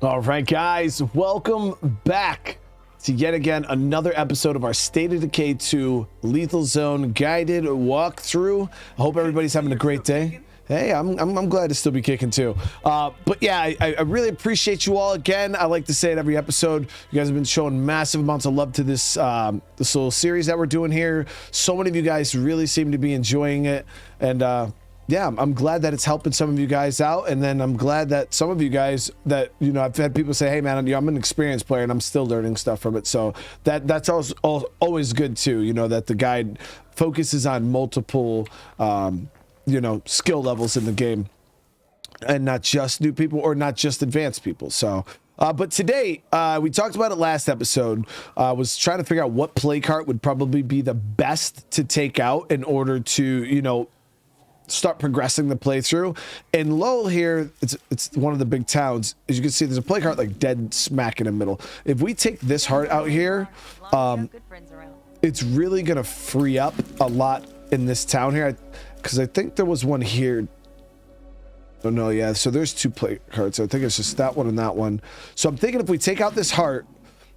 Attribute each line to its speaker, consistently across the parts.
Speaker 1: All right, guys, welcome back to yet again another episode of our State of Decay 2 Lethal Zone guided walkthrough. I hope everybody's having a great day. Hey, I'm glad to still be kicking too. But yeah, I really appreciate you all again. I like to say it every episode. You guys have been showing massive amounts of love to this this little series that we're doing here. So many of you guys really seem to be enjoying it, and yeah, I'm glad that it's helping some of you guys out, and then I'm glad that some of you guys that, you know, I've had people say, hey man, I'm an experienced player and I'm still learning stuff from it, so that's always good too, you know, that the guide focuses on multiple you know, skill levels in the game and not just new people or not just advanced people. So but today, we talked about it last episode, was trying to figure out what play cart would probably be the best to take out in order to, you know, start progressing the playthrough. And Lowell here, it's one of the big towns. As you can see, there's a play cart like dead smack in the middle. If we take this heart out here, it's really gonna free up a lot in this town here, because I think there was one here. Oh no, yeah, so there's two play carts. I think it's just that one and that one. So I'm thinking if we take out this heart,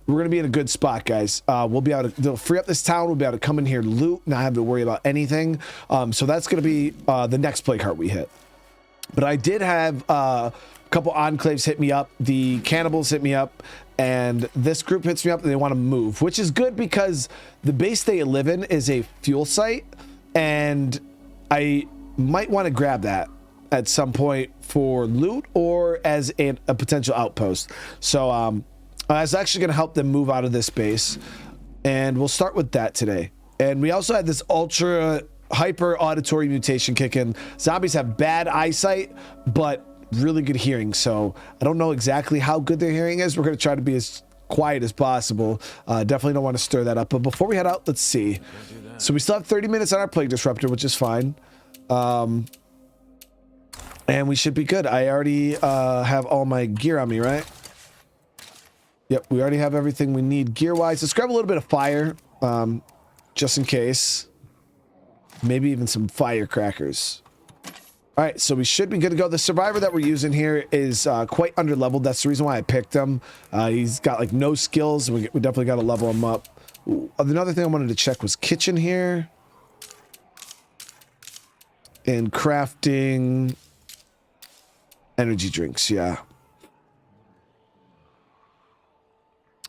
Speaker 1: we're gonna be in a good spot, guys. We'll be able to, they'll free up this town. We'll be able to come in here, loot, not have to worry about anything. So that's gonna be the next play cart we hit. But I did have a couple enclaves hit me up. The cannibals hit me up, and this group hits me up and they want to move, which is good because the base they live in is a fuel site, and I might want to grab that at some point for loot or as a potential outpost. So I was actually going to help them move out of this base, and we'll start with that today. And we also had this ultra hyper auditory mutation kick in. Zombies have bad eyesight but really good hearing, so I don't know exactly how good their hearing is. We're going to try to be as quiet as possible. Definitely don't want to stir that up. But before we head out, let's see. So we still have 30 minutes on our plague disruptor, which is fine, and we should be good. I already have all my gear on me, right? Yep, we already have everything we need gear-wise. Let's grab a little bit of fire, just in case. Maybe even some firecrackers. All right, so we should be good to go. The survivor that we're using here is quite under-leveled. That's the reason why I picked him. He's got, like, no skills. We definitely got to level him up. Ooh, another thing I wanted to check was kitchen here. And crafting energy drinks, yeah.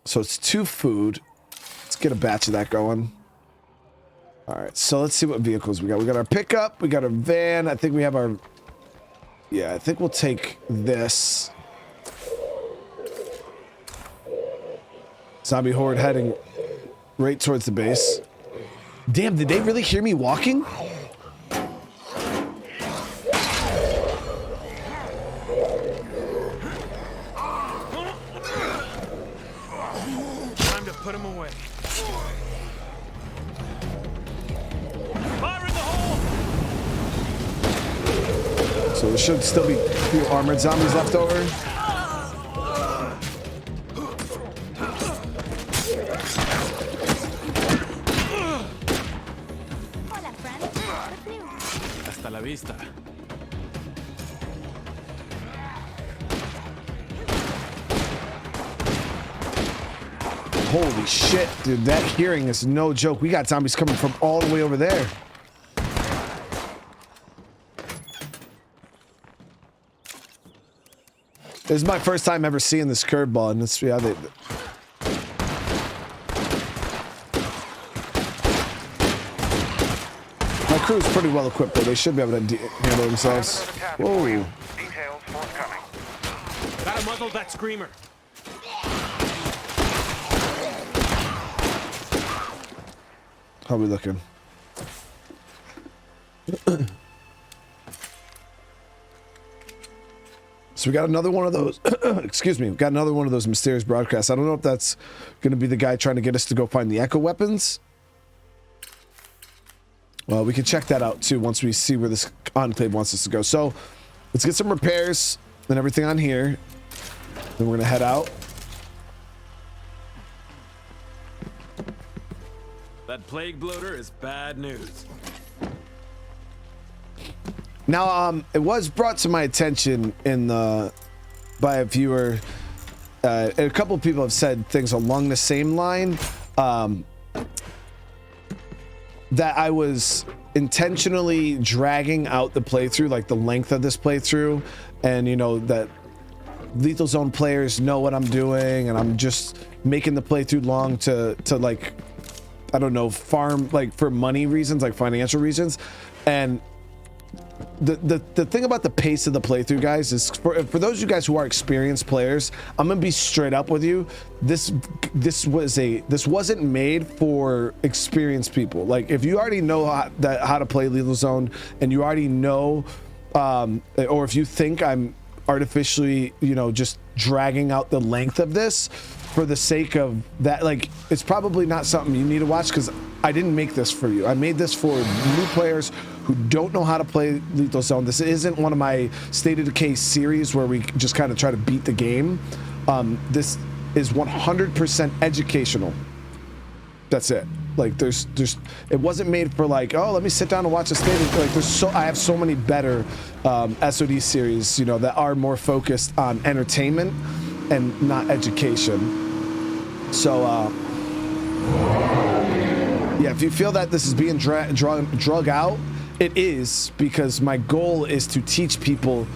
Speaker 1: So it's 2 food. Let's get a batch of that going. All right, so let's see what vehicles we got. We got our pickup, we got our van. I think we have our... Yeah, I think we'll take this. Zombie horde heading right towards the base. Damn, did they really hear me walking?
Speaker 2: Put him away. Fire in the hole!
Speaker 1: So there should still be a few armored zombies left over.
Speaker 3: Hola, friend. What's new?
Speaker 2: Hasta la vista.
Speaker 1: Holy shit, dude, that hearing is no joke. We got zombies coming from all the way over there. This is my first time ever seeing this curveball, and it's, yeah, my crew's pretty well equipped, though. They should be able to handle themselves. Whoa.
Speaker 4: Details forthcoming.
Speaker 2: Gotta muzzle that screamer.
Speaker 1: How are we looking? So we got another one of those. Excuse me. We got another one of those mysterious broadcasts. I don't know if that's going to be the guy trying to get us to go find the echo weapons. Well, we can check that out too once we see where this enclave wants us to go. So let's get some repairs and everything on here. Then we're going to head out.
Speaker 2: That plague bloater is bad news.
Speaker 1: Now, it was brought to my attention in the by a viewer and a couple of people have said things along the same line, that I was intentionally dragging out the playthrough, like the length of this playthrough, and you know that Lethal Zone players know what I'm doing, and I'm just making the playthrough long to like, I don't know, farm, like for money reasons, like financial reasons. And the thing about the pace of the playthrough, guys, is for those of you guys who are experienced players, I'm gonna be straight up with you. This wasn't made for experienced people. Like, if you already know how to play Lethal Zone, and you already know, or if you think I'm artificially, you know, just dragging out the length of this for the sake of that, like, it's probably not something you need to watch, because I didn't make this for you. I made this for new players who don't know how to play Lethal Zone. This isn't one of my State of Decay series where we just kind of try to beat the game. This is 100% educational. That's it. Like, it wasn't made for like, oh, let me sit down and watch a State of, like, I have so many better SOD series, you know, that are more focused on entertainment and not education. So yeah, if you feel that this is being drug out, it is, because my goal is to teach people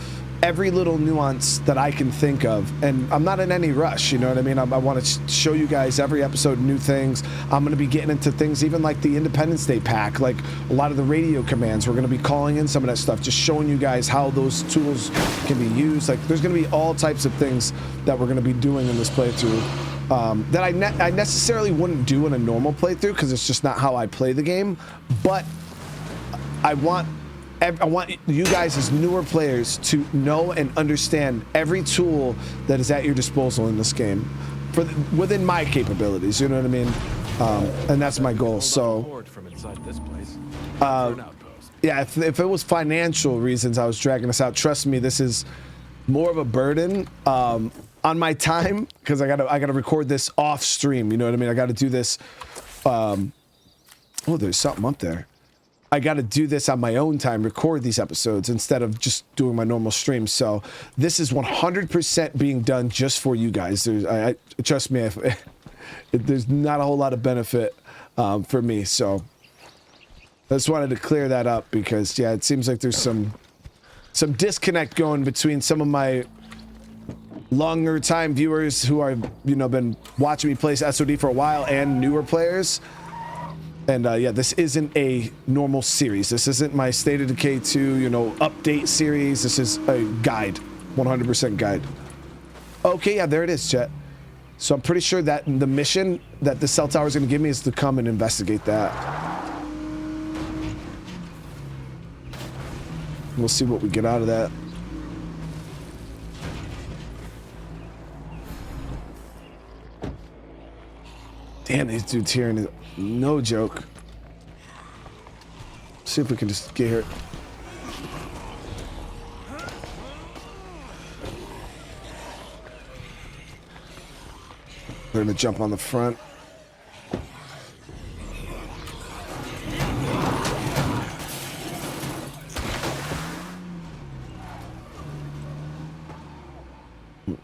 Speaker 1: every little nuance that I can think of, and I'm not in any rush, you know what I mean? I want to show you guys every episode new things. I'm going to be getting into things even like the Independence Day pack, like a lot of the radio commands. We're going to be calling in some of that stuff, just showing you guys how those tools can be used. Like, there's going to be all types of things that we're going to be doing in this playthrough that I necessarily wouldn't do in a normal playthrough, because it's just not how I play the game. But I want you guys as newer players to know and understand every tool that is at your disposal in this game, within my capabilities. You know what I mean? And that's my goal. So, yeah, if it was financial reasons I was dragging this out, trust me, this is more of a burden on my time, because I gotta record this off stream. You know what I mean? I got to do this. Oh, there's something up there. I got to do this on my own time, record these episodes instead of just doing my normal stream. So this is 100% being done just for you guys. Trust me, there's not a whole lot of benefit for me. So I just wanted to clear that up, because yeah, it seems like there's some disconnect going between some of my longer time viewers who are, you know, been watching me play SOD for a while, and newer players. And yeah, this isn't a normal series. This isn't my State of Decay 2, you know, update series. This is a guide, 100% guide. Okay, yeah, there it is, chat. So I'm pretty sure that the mission that the cell tower is going to give me is to come and investigate that. We'll see what we get out of that. Damn, these dudes here, and no joke. See if we can just get here. They're gonna jump on the front.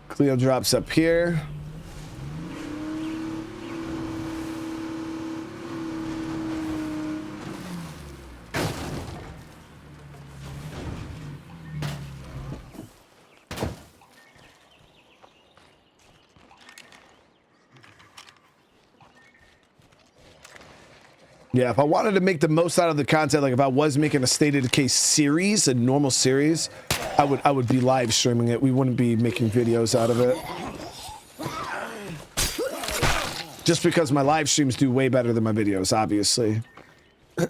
Speaker 1: Cleo drops up here. Yeah, if I wanted to make the most out of the content, like if I was making a State of Decay series, a normal series, I would be live streaming it. We wouldn't be making videos out of it. Just because my live streams do way better than my videos, obviously.
Speaker 2: I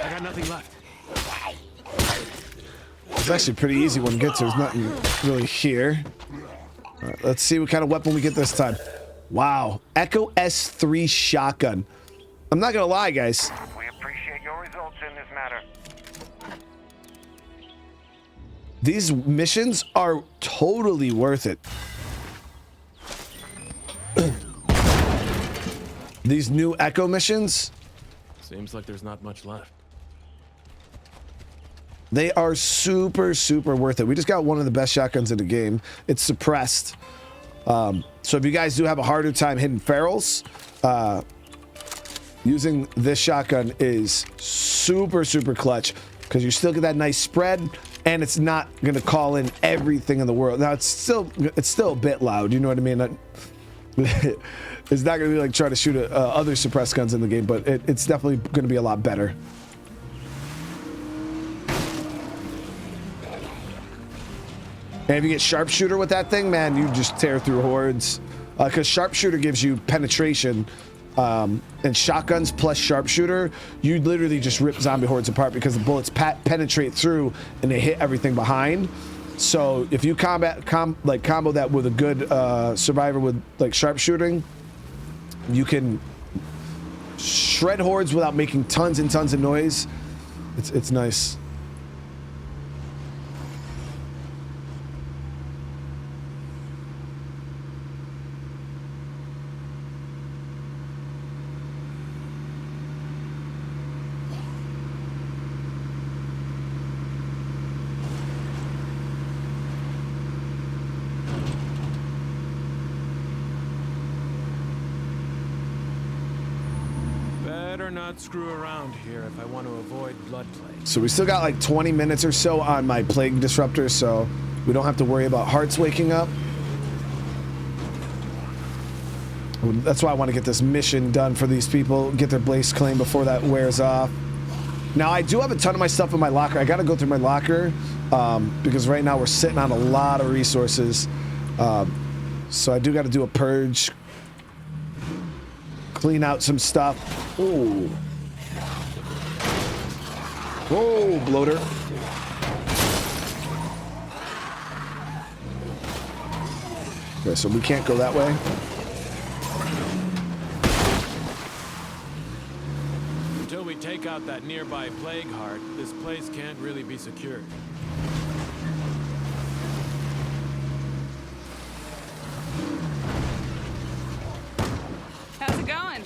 Speaker 2: got nothing left.
Speaker 1: It's actually pretty easy one to get to. There's nothing really here. All right, let's see what kind of weapon we get this time. Wow, Echo S3 shotgun. I'm not gonna lie, guys.
Speaker 4: We appreciate your results in this matter.
Speaker 1: These missions are totally worth it. These new Echo missions,
Speaker 2: Seems like there's not much left.
Speaker 1: they are super, super worth it. We just got one of the best shotguns in the game. It's suppressed. So if you guys do have a harder time hitting ferals, using this shotgun is super, super clutch because you still get that nice spread and it's not going to call in everything in the world. Now it's still a bit loud. You know what I mean? It's not going to be like trying to shoot other suppressed guns in the game, but it's definitely going to be a lot better. And if you get sharpshooter with that thing, man, you just tear through hordes. Because sharpshooter gives you penetration, and shotguns plus sharpshooter, you literally just rip zombie hordes apart because the bullets penetrate through and they hit everything behind. So if you combo that with a good survivor with like sharpshooting, you can shred hordes without making tons and tons of noise. It's nice.
Speaker 2: Better not screw around here if I want to avoid blood plague.
Speaker 1: So we still got like 20 minutes or so on my plague disruptor, so we don't have to worry about hearts waking up. That's why I want to get this mission done for these people, get their blaze claim before that wears off. Now I do have a ton of my stuff in my locker. I got to go through my locker because right now we're sitting on a lot of resources. So I do got to do a purge, clean out some stuff. Oh, whoa, bloater. Okay, so we can't go that way.
Speaker 2: Until we take out that nearby plague heart, this place can't really be secured.
Speaker 5: How's it going?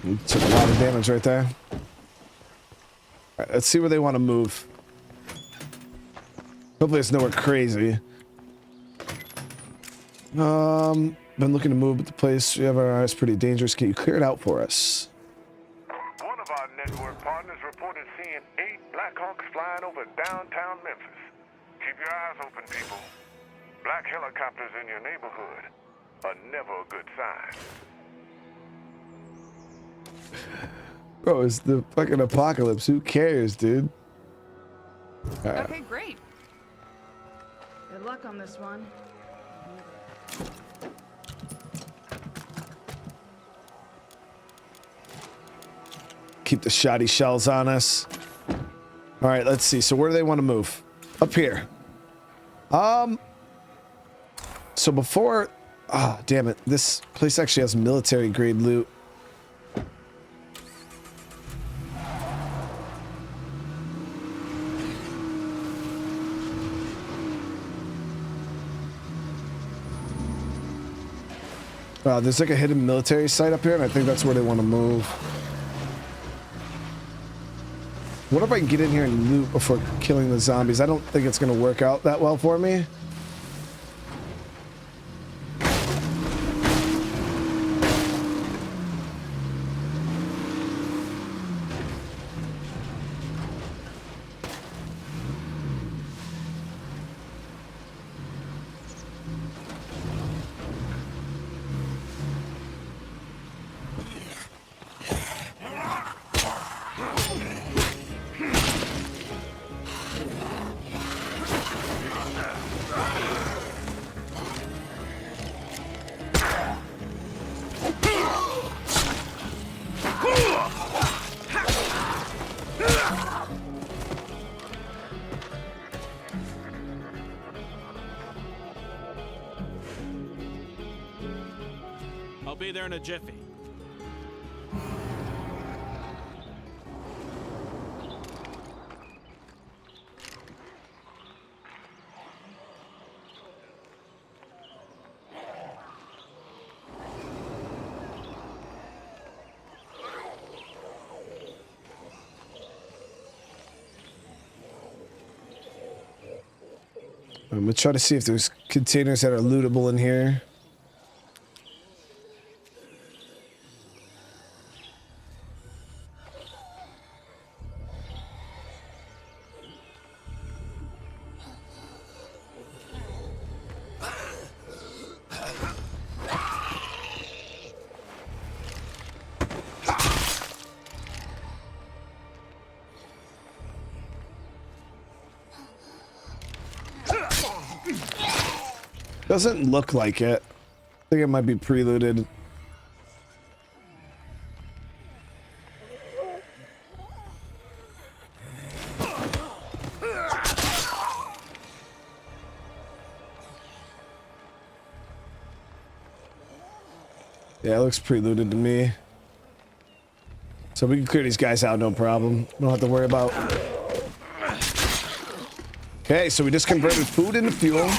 Speaker 1: We took a lot of damage right there. All right, let's see where they want to move. Hopefully it's nowhere crazy. Been looking to move, but the place we have our eyes pretty dangerous. Can you clear it out for us?
Speaker 4: One of our network partners reported seeing 8 Blackhawks flying over downtown Memphis. Keep your eyes open, people. Black helicopters in your neighborhood are never a good sign.
Speaker 1: Bro, it's the fucking apocalypse. Who cares, dude? All right.
Speaker 5: Okay, great. Good luck on this one.
Speaker 1: Keep the shoddy shells on us. All right, let's see. So where do they want to move? Up here. So before, damn it. This place actually has military grade loot. There's like a hidden military site up here, and I think that's where they want to move. What if I can get in here and loot before killing the zombies? I don't think it's going to work out that well for me.
Speaker 2: I'll be there in a jiffy.
Speaker 1: I'm gonna try to see if there's containers that are lootable in here. Doesn't look like it. I think it might be preluded. Yeah, it looks preluded to me. So we can clear these guys out, no problem. Don't have to worry about. Okay, so we just converted food into fuel.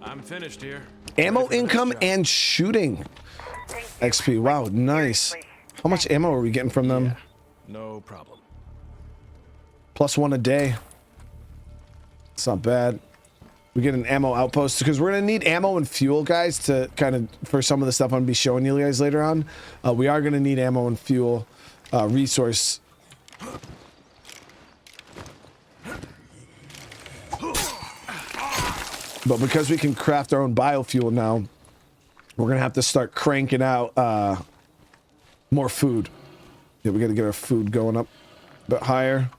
Speaker 2: I'm finished here.
Speaker 1: Ammo income and shooting. XP, wow, nice. How much ammo are we getting from them?
Speaker 2: No problem.
Speaker 1: +1 a day. It's not bad. We get an ammo outpost because we're gonna need ammo and fuel, guys, to kind of for some of the stuff I'm gonna be showing you guys later on. We are gonna need ammo and fuel resource. But because we can craft our own biofuel now, we're gonna have to start cranking out more food. Yeah, we gotta get our food going up a bit higher.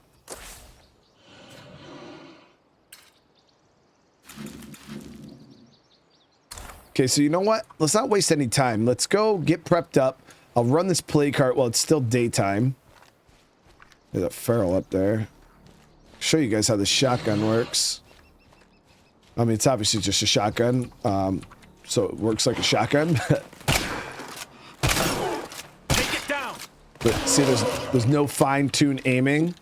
Speaker 1: Okay, so you know what? Let's not waste any time. Let's go get prepped up. I'll run this plague cart while it's still daytime. There's a feral up there. Show you guys how the shotgun works. I mean, it's obviously just a shotgun, so it works like a shotgun.
Speaker 2: Take it down.
Speaker 1: But see, there's no fine-tuned aiming.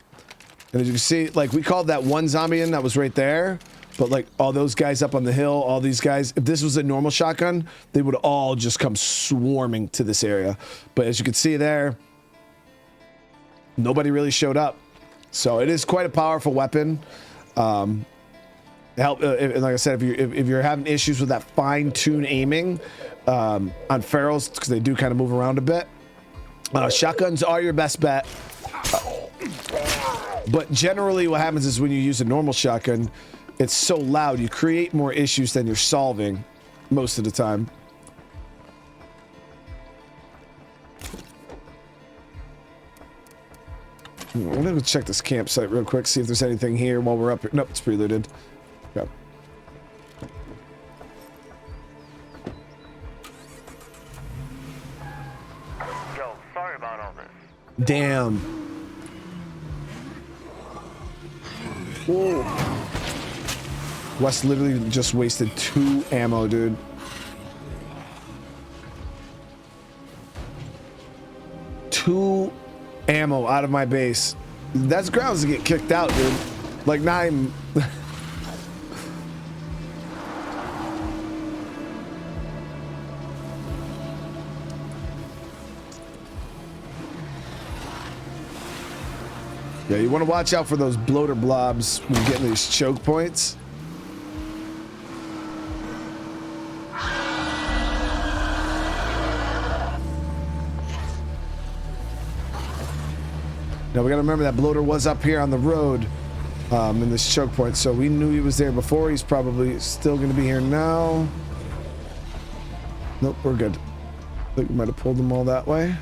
Speaker 1: And as you can see, like, we called that one zombie in that was right there. But, like, all those guys up on the hill, all these guys, if this was a normal shotgun, they would all just come swarming to this area. But as you can see there, nobody really showed up. So it is quite a powerful weapon. Like I said, if you're having issues with that fine-tune aiming on ferals, because they do kind of move around a bit, shotguns are your best bet. But generally what happens is when you use a normal shotgun, it's so loud, you create more issues than you're solving most of the time. I'm gonna go check this campsite real quick, see if there's anything here while we're up here. Nope, it's preluded. Okay.
Speaker 4: Yo, sorry about all this.
Speaker 1: Damn. Whoa. Wes literally just wasted 2 ammo, dude. Two ammo out of my base. That's grounds to get kicked out, dude. Like, not even... Yeah, you want to watch out for those bloater blobs when you get in these choke points. Now we gotta remember that bloater was up here on the road in this choke point, so we knew he was there before. He's probably still gonna be here now. Nope, we're good. I think we might have pulled them all that way.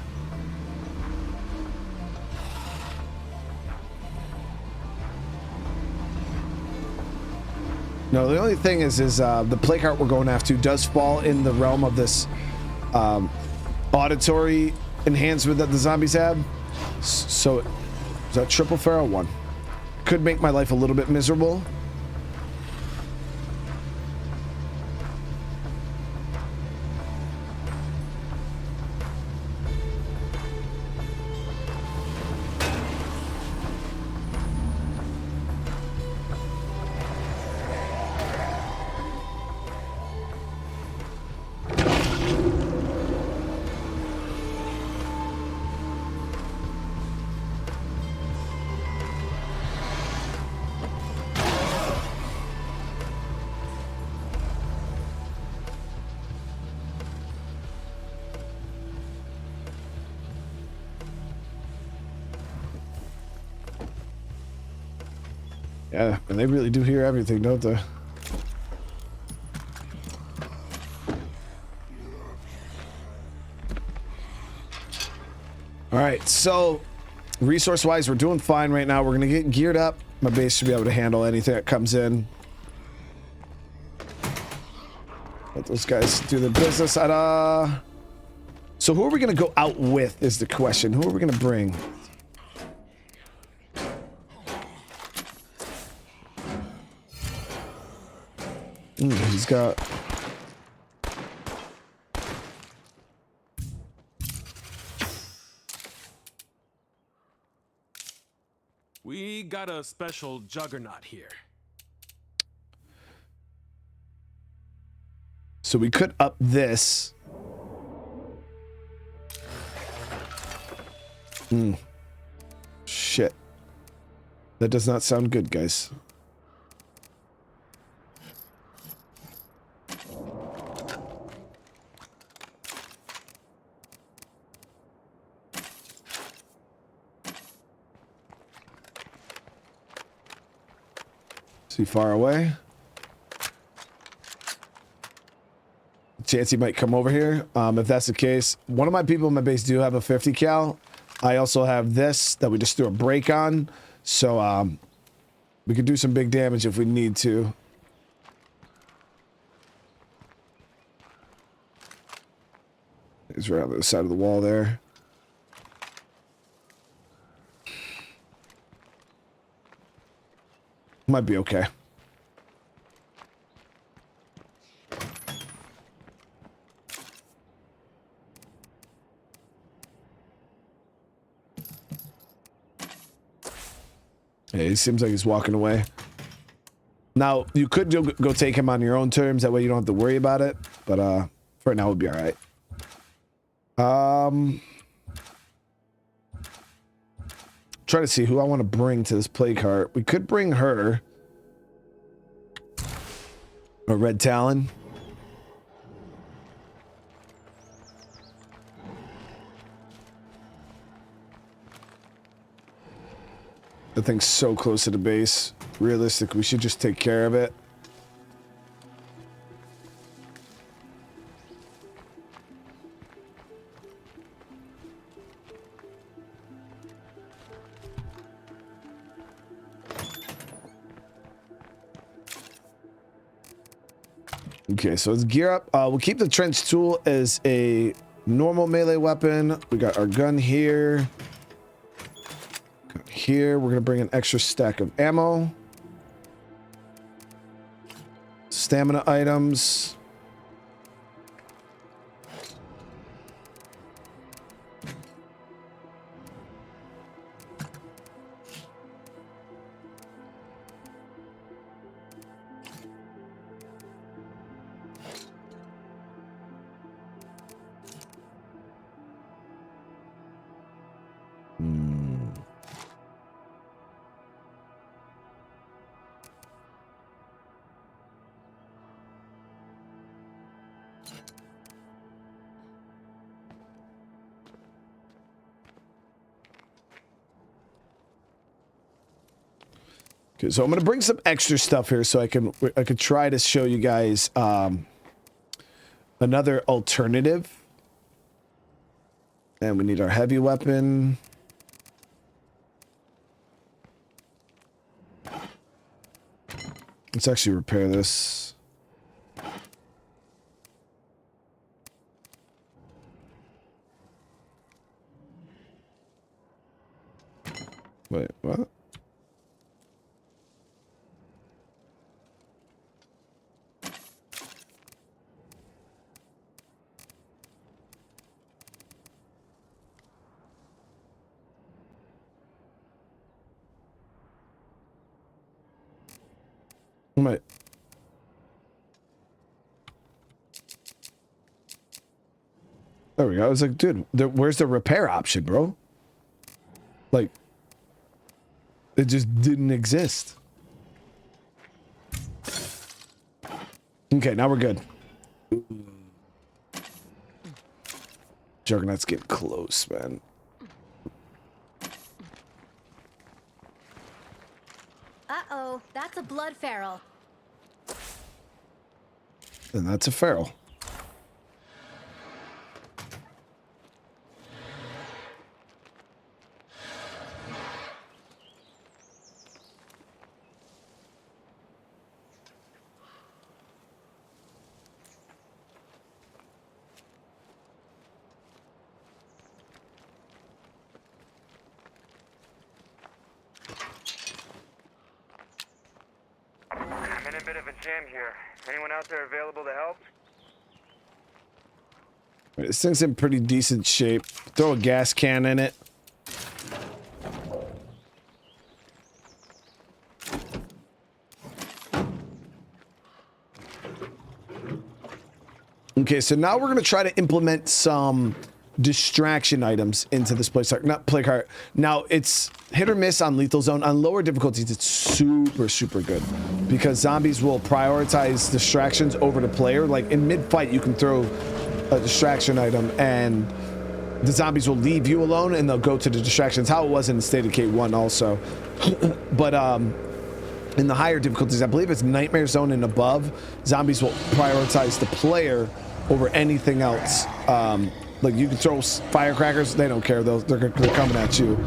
Speaker 1: No, the only thing is the plague heart we're going after does fall in the realm of this auditory enhancement that the zombies have. So, is that triple feral? 1. Could make my life a little bit miserable. Yeah, and they really do hear everything, don't they? All right, so resource-wise, we're doing fine right now. We're gonna get geared up. My base should be able to handle anything that comes in. Let those guys do their business. So who are we gonna go out with is the question. Who are we gonna bring? He's got...
Speaker 2: We got a special juggernaut here.
Speaker 1: So we could up this. Shit. That does not sound good, guys. Is he far away? Chance he might come over here. If that's the case, one of my people in my base do have a 50 cal. I also have this that we just threw a break on, so we could do some big damage if we need to. He's right on the other side of the wall there. Might be okay. Yeah, he seems like he's walking away. Now, you could go take him on your own terms. That way you don't have to worry about it. But for now, we'll be all right. Try to see who I want to bring to this plague cart. We could bring her. Or Red Talon. That thing's so close to the base. Realistic, we should just take care of it. Okay, so let's gear up. We'll keep the trench tool as a normal melee weapon. We got our gun here. Here, we're gonna bring an extra stack of ammo. Stamina items. Okay, so I'm gonna bring some extra stuff here so I could try to show you guys another alternative. And we need our heavy weapon. Let's actually repair this. Wait, what? Wait. There we go. I was like, dude, where's the repair option, bro? Like, it just didn't exist. Okay, now we're good. Juggernaut's getting close, man.
Speaker 3: Uh-oh, that's a blood feral.
Speaker 1: And that's a feral.
Speaker 6: I'm in a bit of a jam here. Anyone out there available to help?
Speaker 1: This thing's in pretty decent shape. Throw a gas can in it. Okay, so now we're going to try to implement some distraction items into this place. Not plague heart. Now, it's hit or miss on lethal zone. On lower difficulties, it's super, super good because zombies will prioritize distractions over the player. Like in mid-fight, you can throw a distraction item and the zombies will leave you alone and they'll go to the distractions. How it was in State of Decay 1 also. But in the higher difficulties, I believe it's Nightmare Zone and above, zombies will prioritize the player over anything else. Like you can throw firecrackers, they don't care. They're coming at you.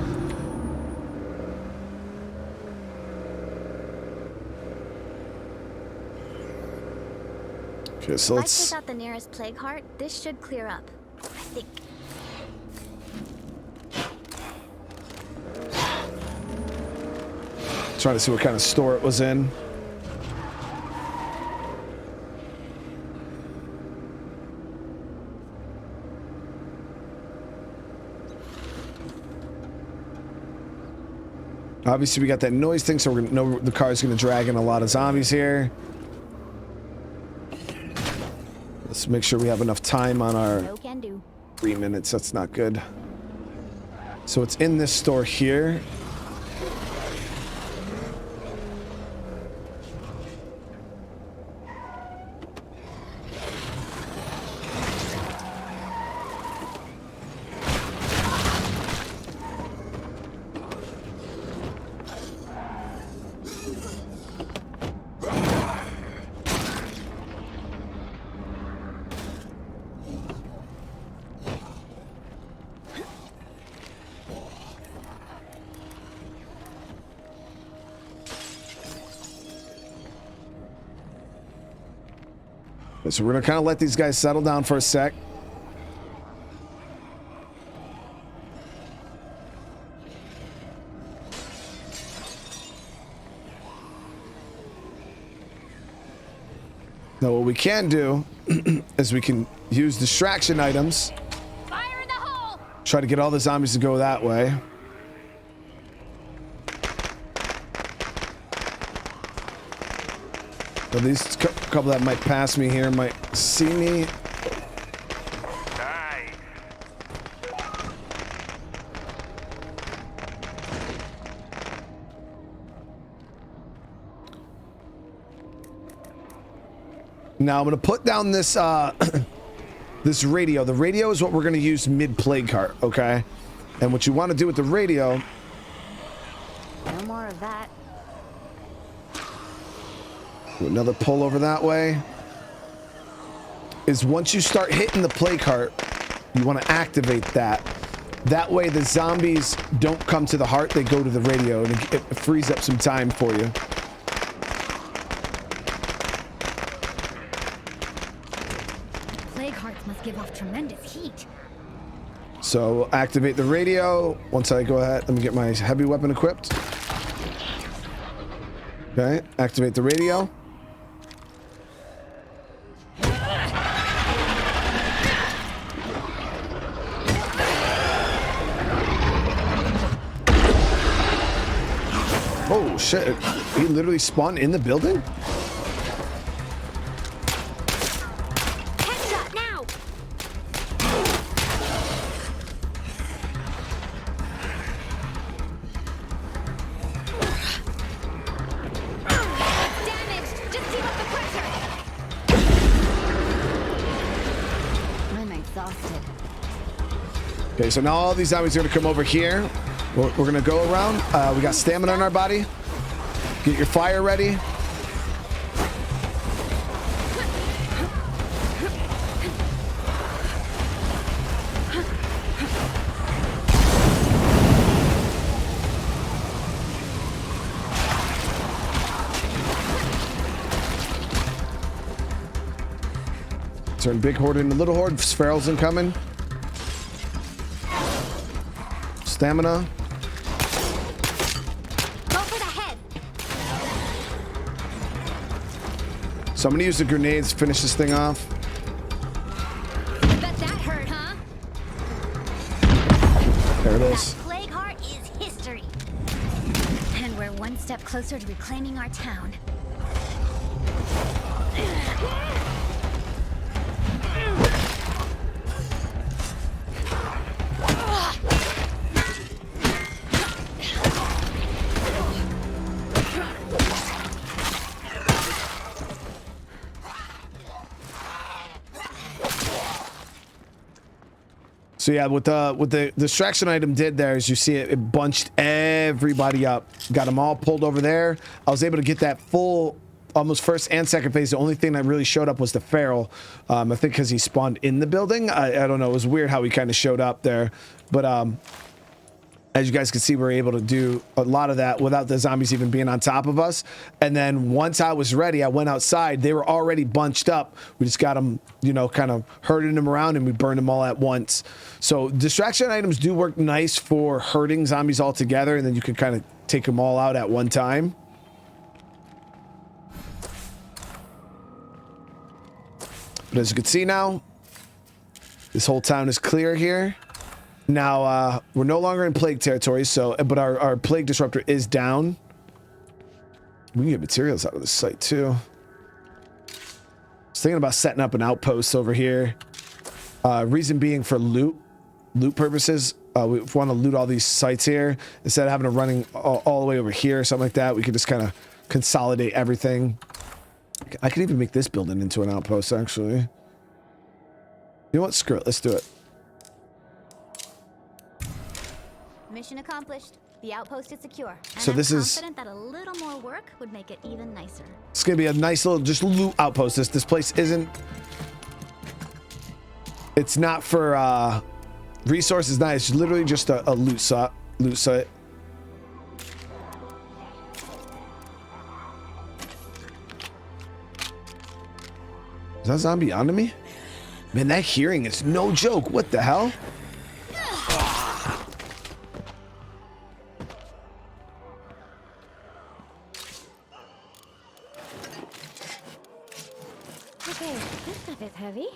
Speaker 1: Okay, so
Speaker 3: If I
Speaker 1: let's
Speaker 3: take out the nearest plague heart, this should clear up. I think.
Speaker 1: try to see what kind of store it was in. Obviously, we got that noise thing, so we're gonna know the car's gonna drag in a lot of zombies here. Let's make sure we have enough time on our
Speaker 3: No can do.
Speaker 1: 3 minutes. That's not good. So it's in this store here. So we're gonna kind of let these guys settle down for a sec. Now what we can do is we can use distraction items.
Speaker 3: Fire in the hole!
Speaker 1: Try to get all the zombies to go that way. So these couple that might pass me here might see me.
Speaker 6: Nice.
Speaker 1: Now I'm gonna put down this this radio. The radio is what we're gonna use mid-plague cart, okay? And what you want to do with the radio,
Speaker 3: No more of that.
Speaker 1: another pull over that way, is once you start hitting the plague cart, you want to activate that. That way the zombies don't come to the heart, they go to the radio, and it frees up some time for you.
Speaker 3: Plague hearts must give off tremendous heat.
Speaker 1: So activate the radio. Once I go ahead, let me get my heavy weapon equipped. Okay, activate the radio. Oh shit, he literally spawned in the building?
Speaker 3: Headshot now! Damaged! Just keep up the pressure! I'm exhausted.
Speaker 1: Okay, so now all these zombies are gonna come over here. We're gonna go around. We got stamina in our body. Get your fire ready. Turn big horde into little horde. Ferals incoming. Stamina.
Speaker 3: Go for the head.
Speaker 1: So I'm gonna use the grenades to finish this thing off.
Speaker 3: Bet that hurt, huh?
Speaker 1: There it is.
Speaker 3: That plague heart is history. And we're one step closer to reclaiming our town.
Speaker 1: So yeah, what the distraction item did there is you see it bunched everybody up, got them all pulled over there. I was able to get that full, almost first and second phase. The only thing that really showed up was the feral. I think because he spawned in the building. I don't know. It was weird how he kind of showed up there, but as you guys can see, we're able to do a lot of that without the zombies even being on top of us. And then once I was ready, I went outside. They were already bunched up. We just got them, you know, kind of herding them around, and we burned them all at once. So distraction items do work nice for herding zombies all together, and then you can kind of take them all out at one time. But as you can see now, this whole town is clear here. Now, we're no longer in plague territory, so, but our plague disruptor is down. We can get materials out of this site, too. I was thinking about setting up an outpost over here. Reason being for loot purposes. We want to loot all these sites here. Instead of having them running all the way over here or something like that, we could just kind of consolidate everything. I could even make this building into an outpost, actually. You know what? Screw it. Let's do it.
Speaker 3: Mission accomplished. The outpost is secure. And
Speaker 1: So this
Speaker 3: I'm
Speaker 1: is
Speaker 3: confident that a little more work would make it even nicer.
Speaker 1: It's gonna be a nice little just loot outpost. This place isn't. It's not for resources. Not. It's literally just a loot site. Is that zombie onto me? Man, that hearing is no joke. What the hell?
Speaker 3: Okay, this stuff is heavy.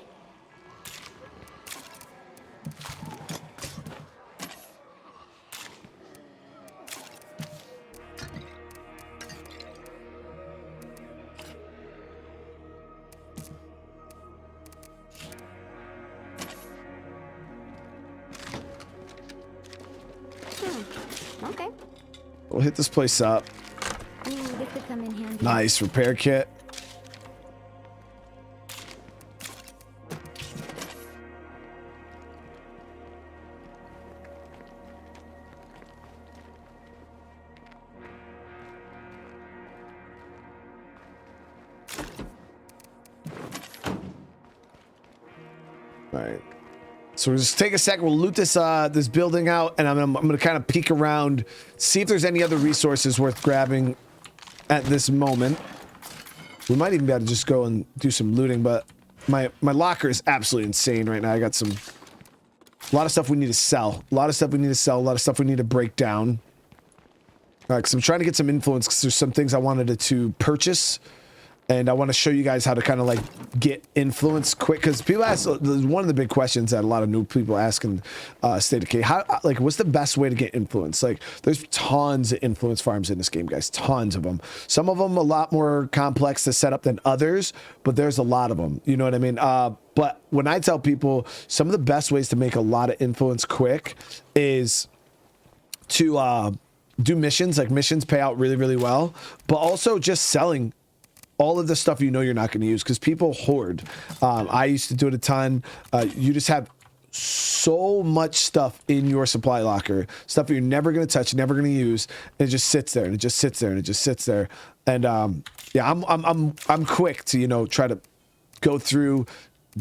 Speaker 3: Okay.
Speaker 1: We'll hit this place up.
Speaker 3: Ooh, this could come in handy.
Speaker 1: Nice repair kit. So we'll just take a second. We'll loot this this building out, and I'm gonna kind of peek around, see if there's any other resources worth grabbing at this moment. We might even be able to just go and do some looting, but my locker is absolutely insane right now. I got a lot of stuff we need to sell, a lot of stuff we need to break down. Because I'm trying to get some influence, because there's some things I wanted to purchase. And I want to show you guys how to kind of like get influence quick, because people ask, one of the big questions that a lot of new people ask in State of Decay, like, what's the best way to get influence? Like, there's tons of influence farms in this game, guys, tons of them. Some of them a lot more complex to set up than others, but there's a lot of them. You know what I mean? But when I tell people some of the best ways to make a lot of influence quick is to do missions. Like, missions pay out really, really well, but also just selling all of the stuff you know you're not going to use, because people hoard. I used to do it a ton. You just have so much stuff in your supply locker, stuff you're never going to touch, never going to use, and it just sits there, and it just sits there, and it just sits there. And yeah, I'm quick to, you know, try to go through,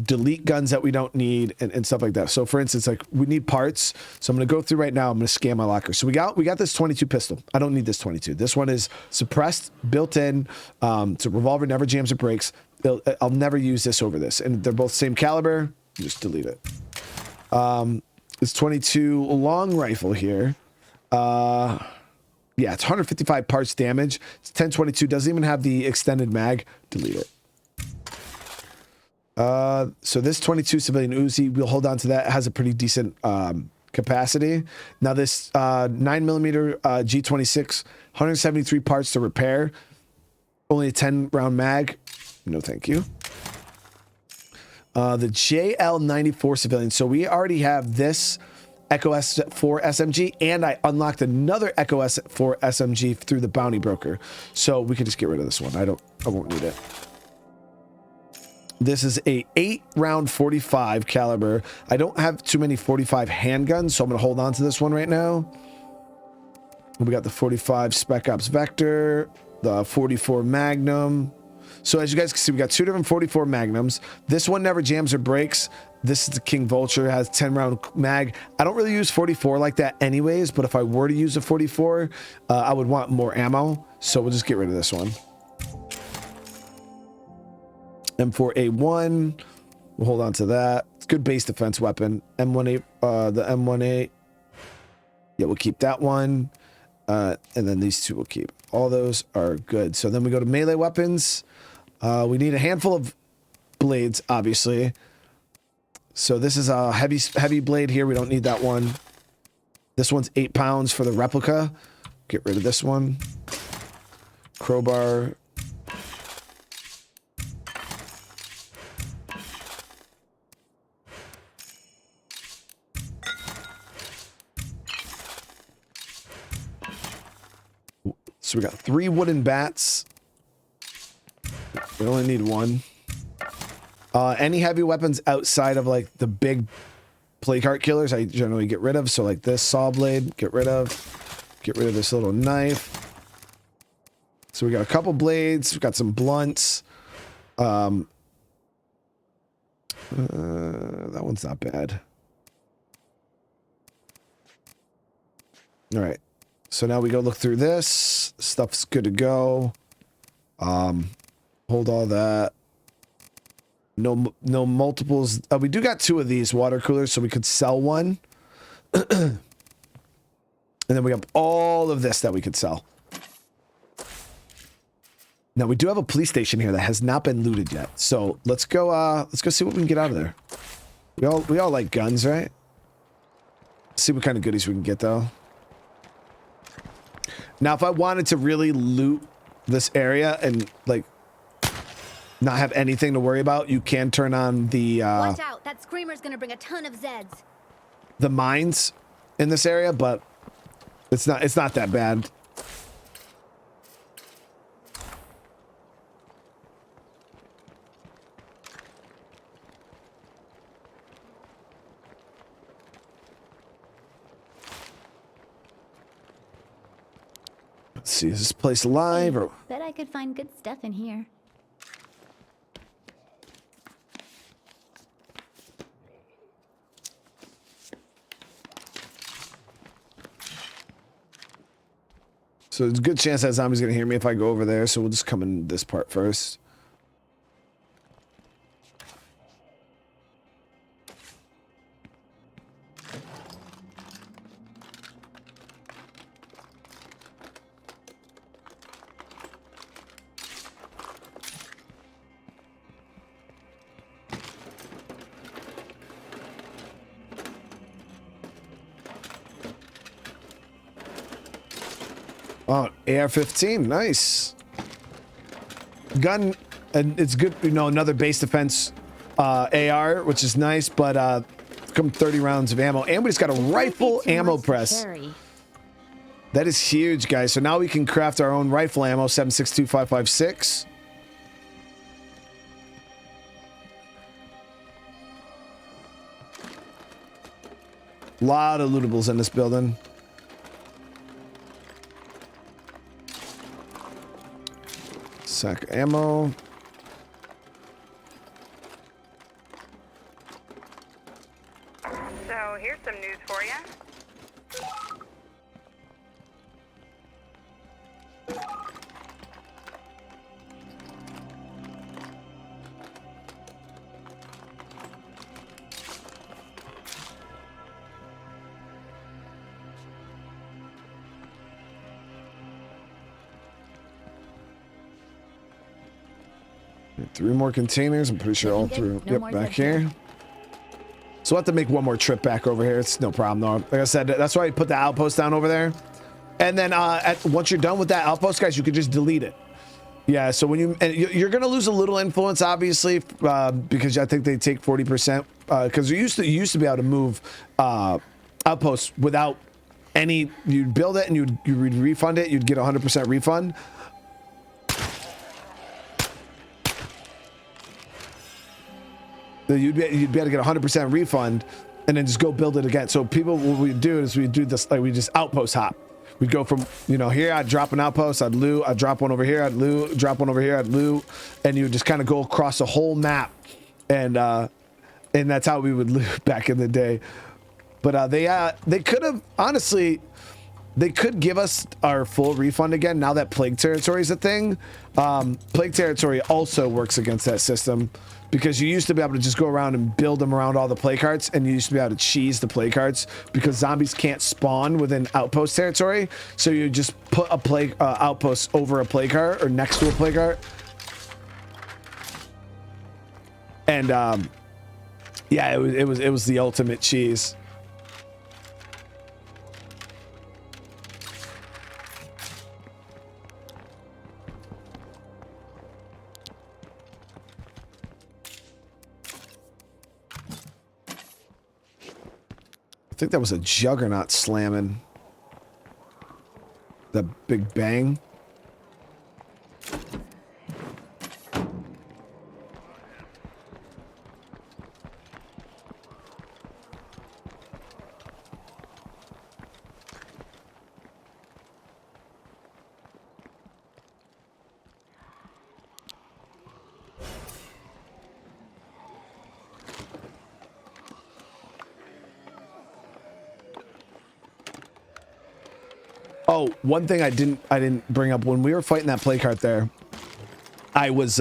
Speaker 1: delete guns that we don't need, and stuff like that. So for instance, like we need parts, so I'm going to go through right now. I'm going to scan my locker. So we got this 22 pistol. I don't need this 22. This one is suppressed, built in. It's a revolver, never jams or breaks. I'll never use this over this, and they're both same caliber. Just delete it. It's 22 long rifle here. Yeah, it's 155 parts damage. It's 1022. Doesn't even have the extended mag. Delete it. So this 22 civilian Uzi, we'll hold on to that. It has a pretty decent capacity. Now this 9mm G26, 173 parts to repair. Only a 10 round mag. No, thank you. The JL94 civilian. So we already have this Echo S4 SMG, and I unlocked another Echo S4 SMG through the bounty broker. So we could just get rid of this one. I won't need it. This is a 8-round 45 caliber. I don't have too many 45 handguns, so I'm going to hold on to this one right now. We got the 45 Spec Ops Vector, the 44 Magnum. So as you guys can see, we got 2 different 44 Magnums. This one never jams or breaks. This is the King Vulture. It has 10-round mag. I don't really use 44 like that anyways, but if I were to use a 44, I would want more ammo. So we'll just get rid of this one. M4A1, we'll hold on to that. It's a good base defense weapon. M18, the M18, yeah, we'll keep that one. And then these two we'll keep. All those are good. So then we go to melee weapons. We need a handful of blades, obviously. So this is a heavy blade here. We don't need that one. This one's 8 pounds for the replica. Get rid of this one. Crowbar. So we got 3 wooden bats. We only need 1. Any heavy weapons outside of like the big plague heart killers, I generally get rid of. So like this saw blade, get rid of. Get rid of this little knife. So we got a couple blades. We got some blunts. That one's not bad. All right. So now we go look through this. Stuff's good to go. Hold all that. No multiples. We do got 2 of these water coolers, so we could sell one. And then we have all of this that we could sell. Now we do have a police station here that has not been looted yet. So let's go see what we can get out of there. We all like guns, right? Let's see what kind of goodies we can get though. Now, if I wanted to really loot this area and like not have anything to worry about, you can turn on the
Speaker 3: Watch out, that screamer's gonna bring a ton of Zeds.
Speaker 1: The mines in this area, but it's not that bad. Let's see, is this place alive or?
Speaker 3: Bet I could find good stuff in here.
Speaker 1: So there's a good chance that zombie's gonna hear me if I go over there, so we'll just come in this part first. Oh, AR-15, nice. Gun, and it's good, you know, another base defense AR, which is nice, but come 30 rounds of ammo. And we just got a rifle ammo press. That is huge, guys. So now we can craft our own rifle ammo, 7.62 5.56. Lot of lootables in this building. Sack ammo.
Speaker 7: So here's some news for you.
Speaker 1: Three more containers. I'm pretty sure all through. Yep, back here. So we'll have to make one more trip back over here. It's no problem though. Like I said, that's why I put the outpost down over there. And then once you're done with that outpost, guys, you could just delete it. Yeah, so when you're going to lose a little influence, obviously, because I think they take 40%. Because you used to be able to move outposts without any. You'd build it and you'd refund it. You'd get 100% refund. You'd be able to get 100% refund and then just go build it again. So people, what we do is we do this, like we just outpost hop. We'd go from, you know, here I'd drop an outpost, I'd loot, I'd drop one over here, I'd loot, drop one over here, I'd loot, and you would just kind of go across the whole map. And that's how we would loot back in the day. But they could have, honestly, they could give us our full refund again now that Plague Territory is a thing. Plague Territory also works against that system. Because you used to be able to just go around and build them around all the play cards, and you used to be able to cheese the play cards because zombies can't spawn within outpost territory. So you just put a play outpost over a play card or next to a play card, and yeah, it was the ultimate cheese. I think that was a juggernaut slamming. The big bang. Oh, one thing I didn't bring up when we were fighting that play cart there. I was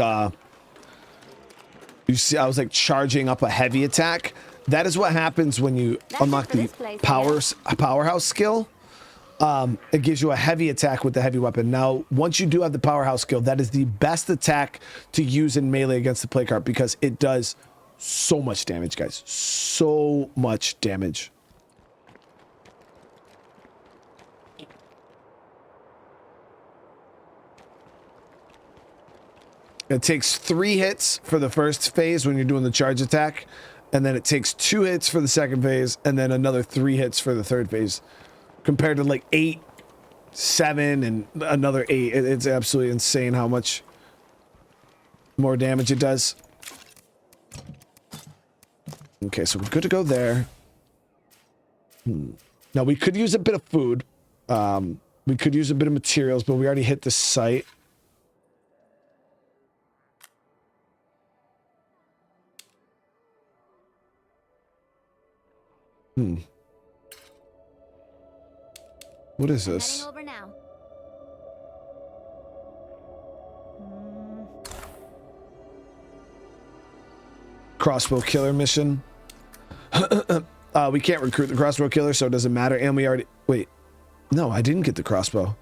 Speaker 1: you see, I was like charging up a heavy attack. That is what happens when you unlock the powerhouse skill. It gives you a heavy attack with the heavy weapon. Now, once you do have the powerhouse skill, that is the best attack to use in melee against the play cart because it does so much damage, guys. So much damage. It takes 3 hits for the first phase when you're doing the charge attack, and then it takes 2 hits for the second phase, and then another 3 hits for the third phase, compared to like 8, 7, and another 8. It's absolutely insane how much more damage it does. Okay, so we're good to go there. Now we could use a bit of food. We could use a bit of materials, but we already hit the site. What is this?
Speaker 3: Heading over now.
Speaker 1: Crossbow killer mission. We can't recruit the crossbow killer, so it doesn't matter. And we already... Wait. No, I didn't get the crossbow.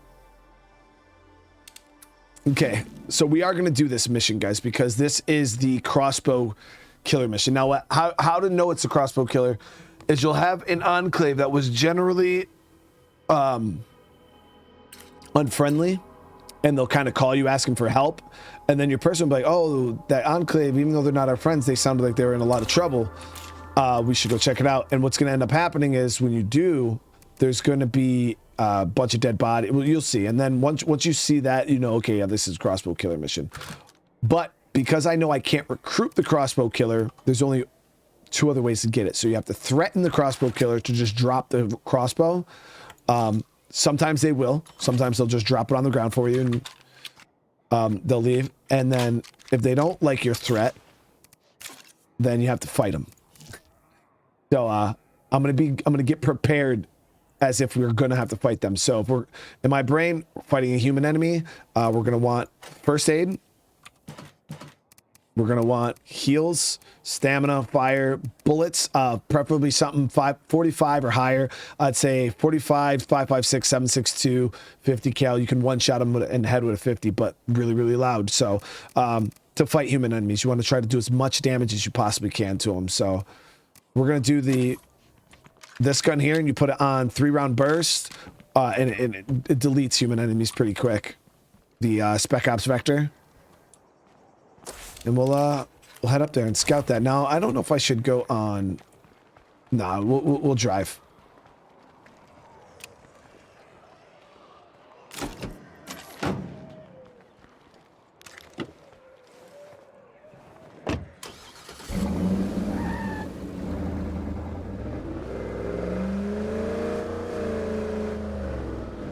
Speaker 1: Okay, so we are going to do this mission, guys, because this is the crossbow killer mission. Now, how to know it's a crossbow killer is you'll have an enclave that was generally unfriendly, and they'll kind of call you asking for help, and then your person will be like, oh, that enclave, even though they're not our friends, they sounded like they were in a lot of trouble. We should go check it out. And what's going to end up happening is when you do, there's going to be a bunch of dead bodies. Well, you'll see. And then once you see that, you know, okay, yeah, this is crossbow killer mission. But because I know I can't recruit the crossbow killer, there's only two other ways to get it. So you have to threaten the crossbow killer to just drop the crossbow. Sometimes they will. Sometimes they'll just drop it on the ground for you and they'll leave. And then if they don't like your threat, then you have to fight them. So I'm gonna get prepared as if we were gonna have to fight them. So if we're in my brain fighting a human enemy, we're gonna want first aid. We're gonna want heals, stamina, fire, bullets, preferably something 45 or higher. I'd say 45, 5.56, 7.62, 50 cal. You can one shot them in the head with a 50, but really, really loud. So to fight human enemies, you want to try to do as much damage as you possibly can to them. So we're gonna do this gun here, and you put it on 3-round burst, and it deletes human enemies pretty quick. The Spec Ops Vector. And we'll head up there and scout that. Now, I don't know if I should go on... Nah, we'll drive.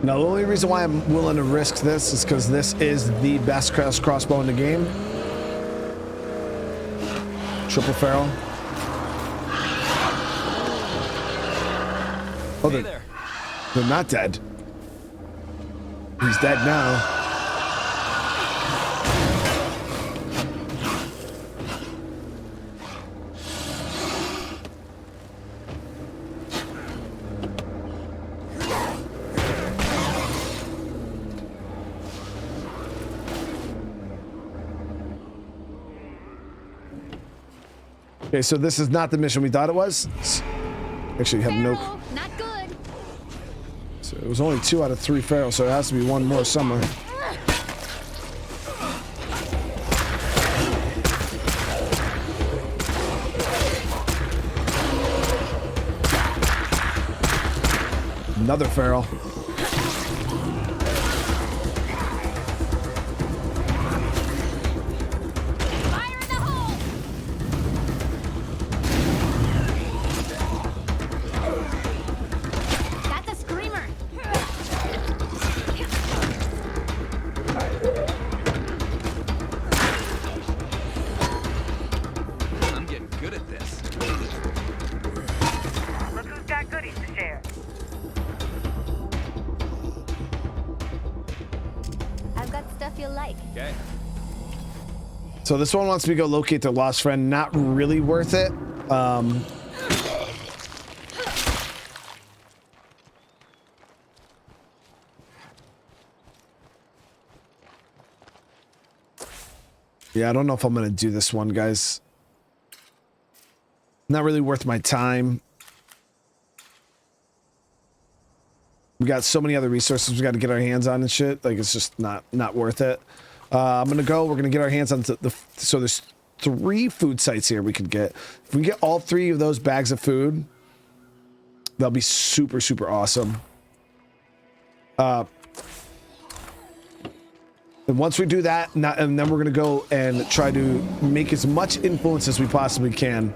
Speaker 1: Now, the only reason why I'm willing to risk this is because this is the best crossbow in the game. Triple Feral. Oh, they're not dead. He's dead now. Okay, so this is not the mission we thought it was. Actually, have no.
Speaker 3: Not good.
Speaker 1: So it was only 2 out of 3 feral, so it has to be one more somewhere. Another feral. So this one wants me to go locate their lost friend. Not really worth it. Yeah, I don't know if I'm going to do this one, guys. Not really worth my time. We got so many other resources we got to get our hands on and shit. Like, it's just not worth it. I'm gonna go. We're gonna get our hands on so there's 3 food sites here we could get. If we get all 3 of those bags of food, that'll be super, super awesome. And once we do that, and then we're gonna go and try to make as much influence as we possibly can.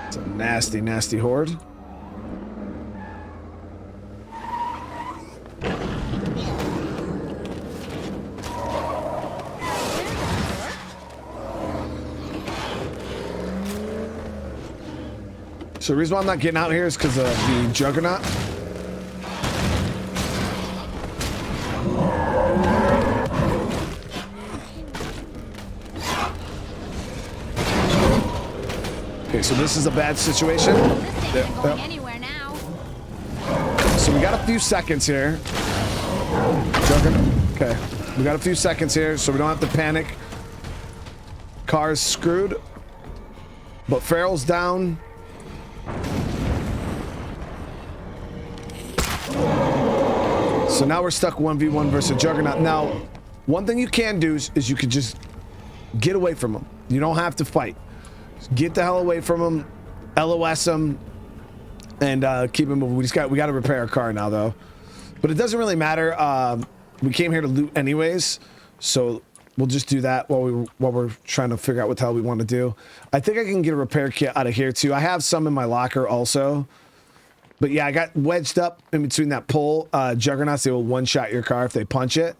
Speaker 1: It's a nasty, nasty horde. So the reason why I'm not getting out here is because of the Juggernaut. Okay, so this is a bad situation.
Speaker 3: Anywhere now.
Speaker 1: So we got a few seconds here. Okay, we got a few seconds here, so we don't have to panic. Car's screwed, but Feral's down. So now we're stuck 1v1 versus Juggernaut. Now, one thing you can do is you can just get away from him. You don't have to fight. Just get the hell away from them, LOS them, and keep them moving. We got to repair our car now, though. But it doesn't really matter. We came here to loot anyways, so we'll just do that while we're trying to figure out what the hell we want to do. I think I can get a repair kit out of here too. I have some in my locker also. But yeah, I got wedged up in between that pole. Juggernauts, they will one-shot your car if they punch it.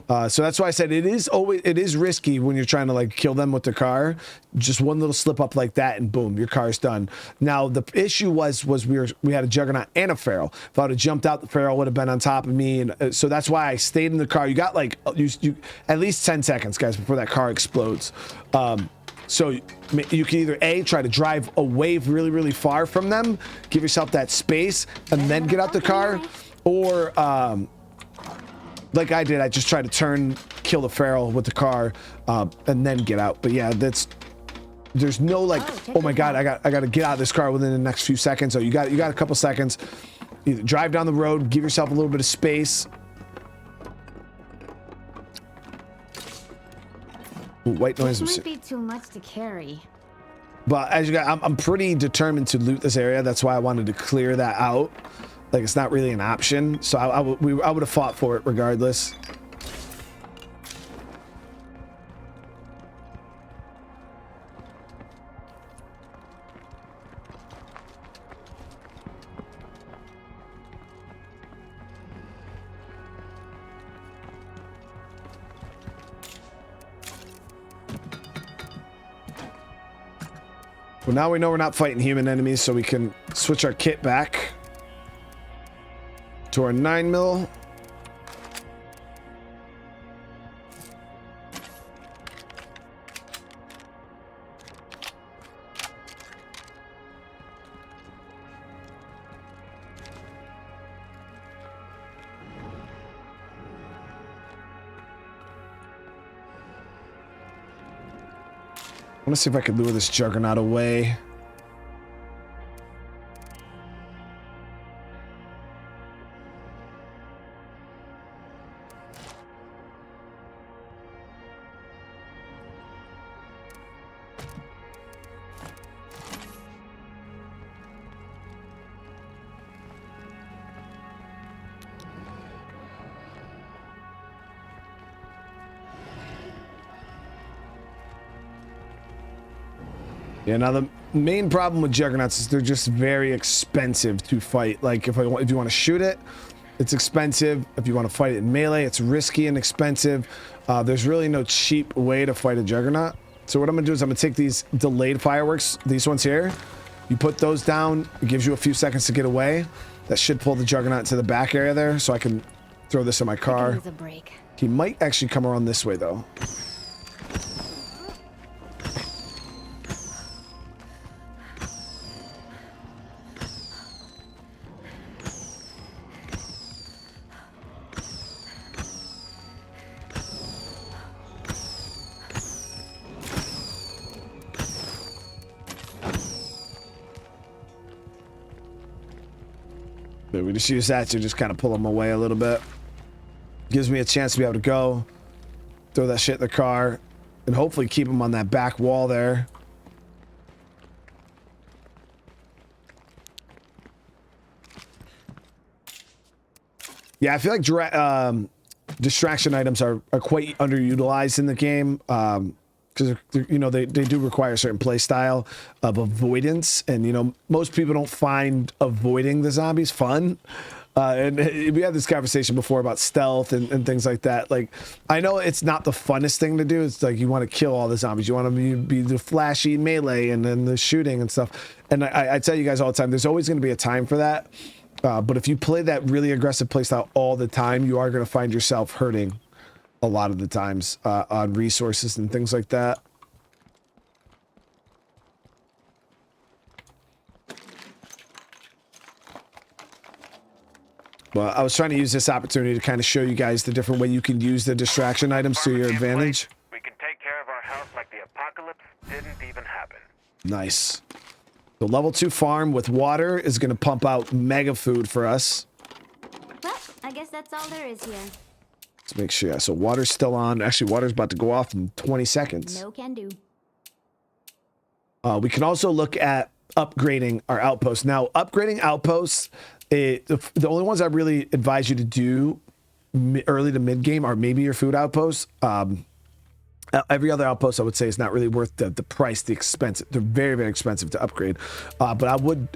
Speaker 1: So that's why I said it is risky when you're trying to like kill them with the car. Just one little slip up like that and boom, your car's done. Now the issue was we had a Juggernaut and a Feral. If I would have jumped out, the Feral would have been on top of me, and so that's why I stayed in the car. You got like you at least 10 seconds, guys, before that car explodes. So you can either A, try to drive away really, really far from them, give yourself that space, and then get out the car, or like I did, I just tried to kill the Feral with the car, and then get out. But yeah, there's no like, oh my God, I got to get out of this car within the next few seconds. So you got a couple seconds. Either drive down the road, give yourself a little bit of space. Ooh, white noise.
Speaker 3: This might be too much to carry.
Speaker 1: But as you guys, I'm pretty determined to loot this area. That's why I wanted to clear that out. Like, it's not really an option. So I would have fought for it regardless. Well, now we know we're not fighting human enemies, so we can switch our kit back to our 9mm. I want to see if I could lure this Juggernaut away. Yeah, now the main problem with Juggernauts is they're just very expensive to fight. Like if you want to shoot it, it's expensive. If you want to fight it in melee, it's risky and expensive. There's really no cheap way to fight a Juggernaut. So what I'm gonna do is I'm gonna take these delayed fireworks, these ones here. You put those down, it gives you a few seconds to get away. That should pull the Juggernaut to the back area there, so I can throw this in my car.
Speaker 3: Use a break.
Speaker 1: He might actually come around this way though. But we just use that to just kind of pull them away a little bit. Gives me a chance to be able to go, throw that shit in the car, and hopefully keep them on that back wall there. Yeah, I feel like distraction items are quite underutilized in the game. Because you know they do require a certain play style of avoidance, and you know most people don't find avoiding the zombies fun. And we had this conversation before about stealth and things like that. Like, I know it's not the funnest thing to do. It's like you want to kill all the zombies. You want to be the flashy melee and then the shooting and stuff. And I tell you guys all the time, there's always going to be a time for that. But if you play that really aggressive playstyle all the time, you are going to find yourself hurting a lot of the times on resources and things like that. Well, I was trying to use this opportunity to kind of show you guys the different way you can use the distraction items to your advantage.
Speaker 6: We can take care of our house like the apocalypse didn't even happen.
Speaker 1: Nice. The level 2 farm with water is going to pump out mega food for us.
Speaker 3: Well, I guess that's all there is here.
Speaker 1: Let's make sure. Yeah, so water's still on. Actually, water's about to go off in 20 seconds.
Speaker 3: No can do.
Speaker 1: We can also look at upgrading our outposts. Now, upgrading outposts, the only ones I really advise you to do early to mid game are maybe your food outposts. Every other outpost, I would say, is not really worth the price, the expense. They're very, very expensive to upgrade. But I would,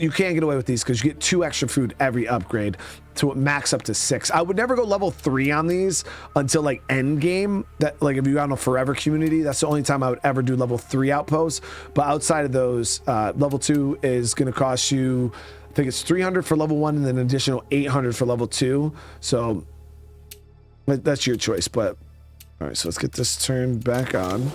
Speaker 1: you can get away with these because you get 2 extra food every upgrade to max up to 6. I would never go level 3 on these until like end game. That like if you got on a forever community, that's the only time I would ever do level 3 outposts. But outside of those, level 2 is going to cost you, I think it's 300 for level 1 and then an additional 800 for level 2. So that's your choice, but. All right, so let's get this turned back on.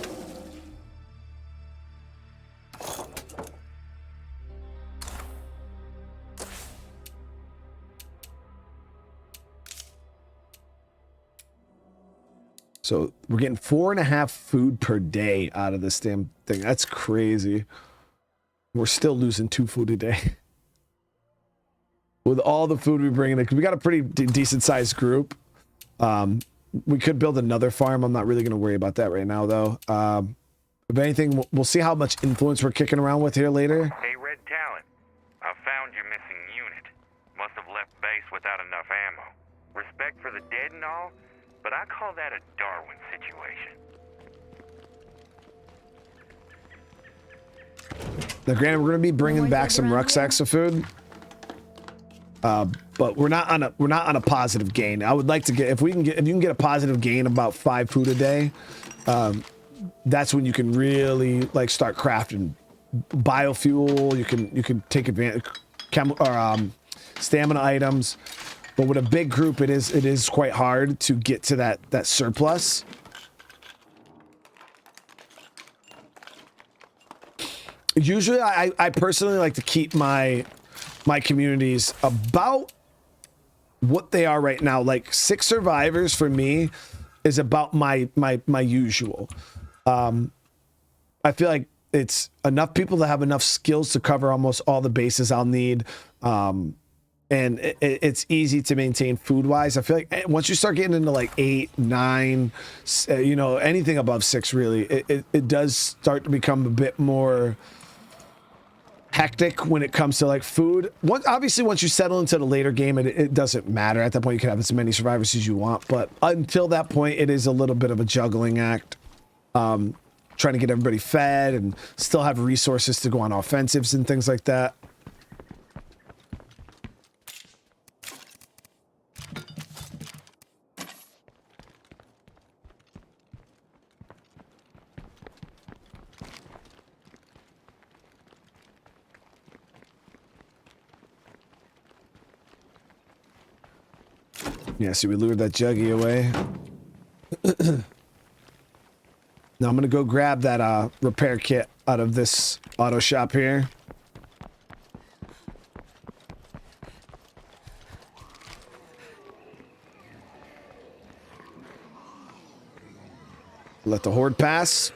Speaker 1: So we're getting 4.5 food per day out of this damn thing. That's crazy. We're still losing 2 food a day. With all the food we bring in, because we got a pretty decent sized group. We could build another farm. I'm not really going to worry about that right now, though. If anything, we'll see how much influence we're kicking around with here later.
Speaker 6: Hey, Red Talon. I found your missing unit. Must have left base without enough ammo. Respect for the dead and all, but I call that a Darwin situation.
Speaker 1: Now, granted, we're going to be bringing back some rucksacks of food. But we're not on a positive gain. I would like to get if you can get a positive gain about 5 food a day, that's when you can really like start crafting biofuel. You can take advantage stamina items. But with a big group, it is quite hard to get to that surplus. Usually, I personally like to keep my communities about what they are right now. Like 6 survivors for me is about my usual. I feel like it's enough people to have enough skills to cover almost all the bases I'll need. And it's easy to maintain food wise. I feel like once you start getting into like 8, 9, anything above 6, really, it does start to become a bit more hectic when it comes to like food. Obviously, once you settle into the later game, it doesn't matter. At that point, you can have as many survivors as you want. But until that point, it is a little bit of a juggling act. Trying to get everybody fed and still have resources to go on offensives and things like that. Yeah, see, we lured that juggy away. Now I'm gonna go grab that repair kit out of this auto shop here. Let the horde pass.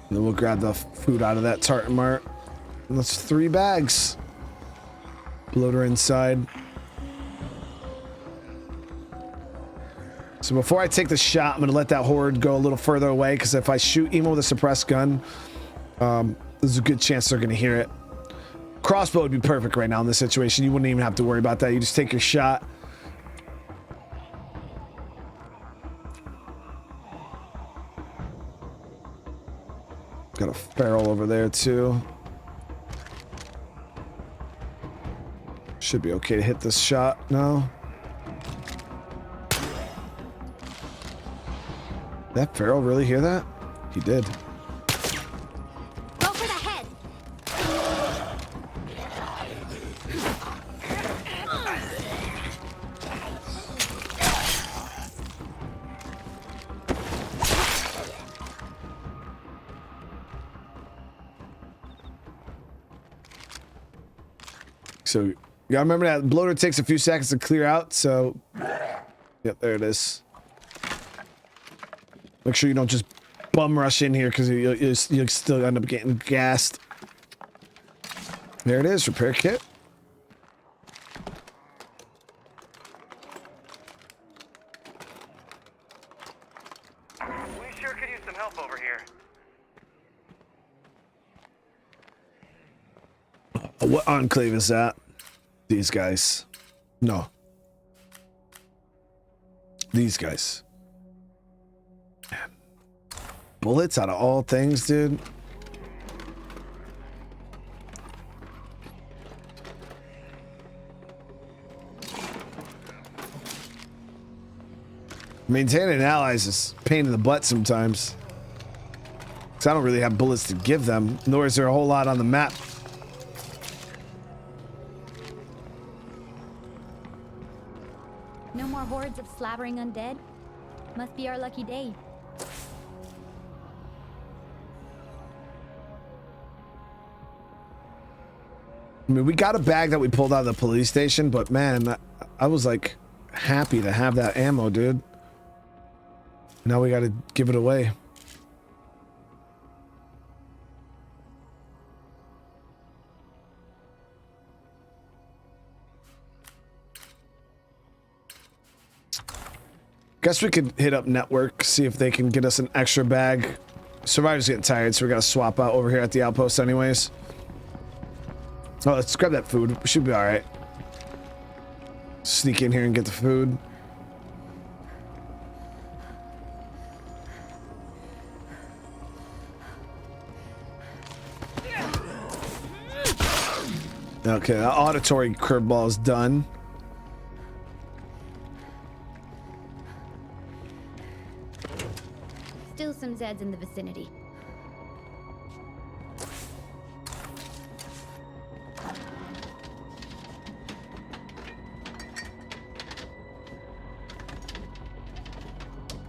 Speaker 1: And then we'll grab the food out of that tartan mart. And that's 3 bags. Bloater inside. So before I take the shot, I'm going to let that horde go a little further away, because if I shoot Emo with a suppressed gun, there's a good chance they're going to hear it. Crossbow would be perfect right now in this situation. You wouldn't even have to worry about that. You just take your shot. Got a feral over there too. Should be okay to hit this shot now. That feral really hear that? He did.
Speaker 3: Go for the head.
Speaker 1: So you gotta remember that bloater takes a few seconds to clear out, so yep, there it is. Make sure you don't just bum rush in here, because you'll still end up getting gassed. There it is, repair kit. What enclave is that? These guys. No. These guys. Man. Bullets out of all things, dude. Maintaining allies is a pain in the butt sometimes. Because I don't really have bullets to give them, nor is there a whole lot on the map.
Speaker 3: No more hordes of slavering undead? Must be our lucky day.
Speaker 1: I mean, we got a bag that we pulled out of the police station, but man, I was like happy to have that ammo, dude. Now we got to give it away. Guess we could hit up network, see if they can get us an extra bag. Survivor's getting tired, so we gotta swap out over here at the outpost anyways. Oh, let's grab that food. We should be alright. Sneak in here and get the food. Okay, that auditory curveball is done.
Speaker 3: Still some Zeds in the vicinity.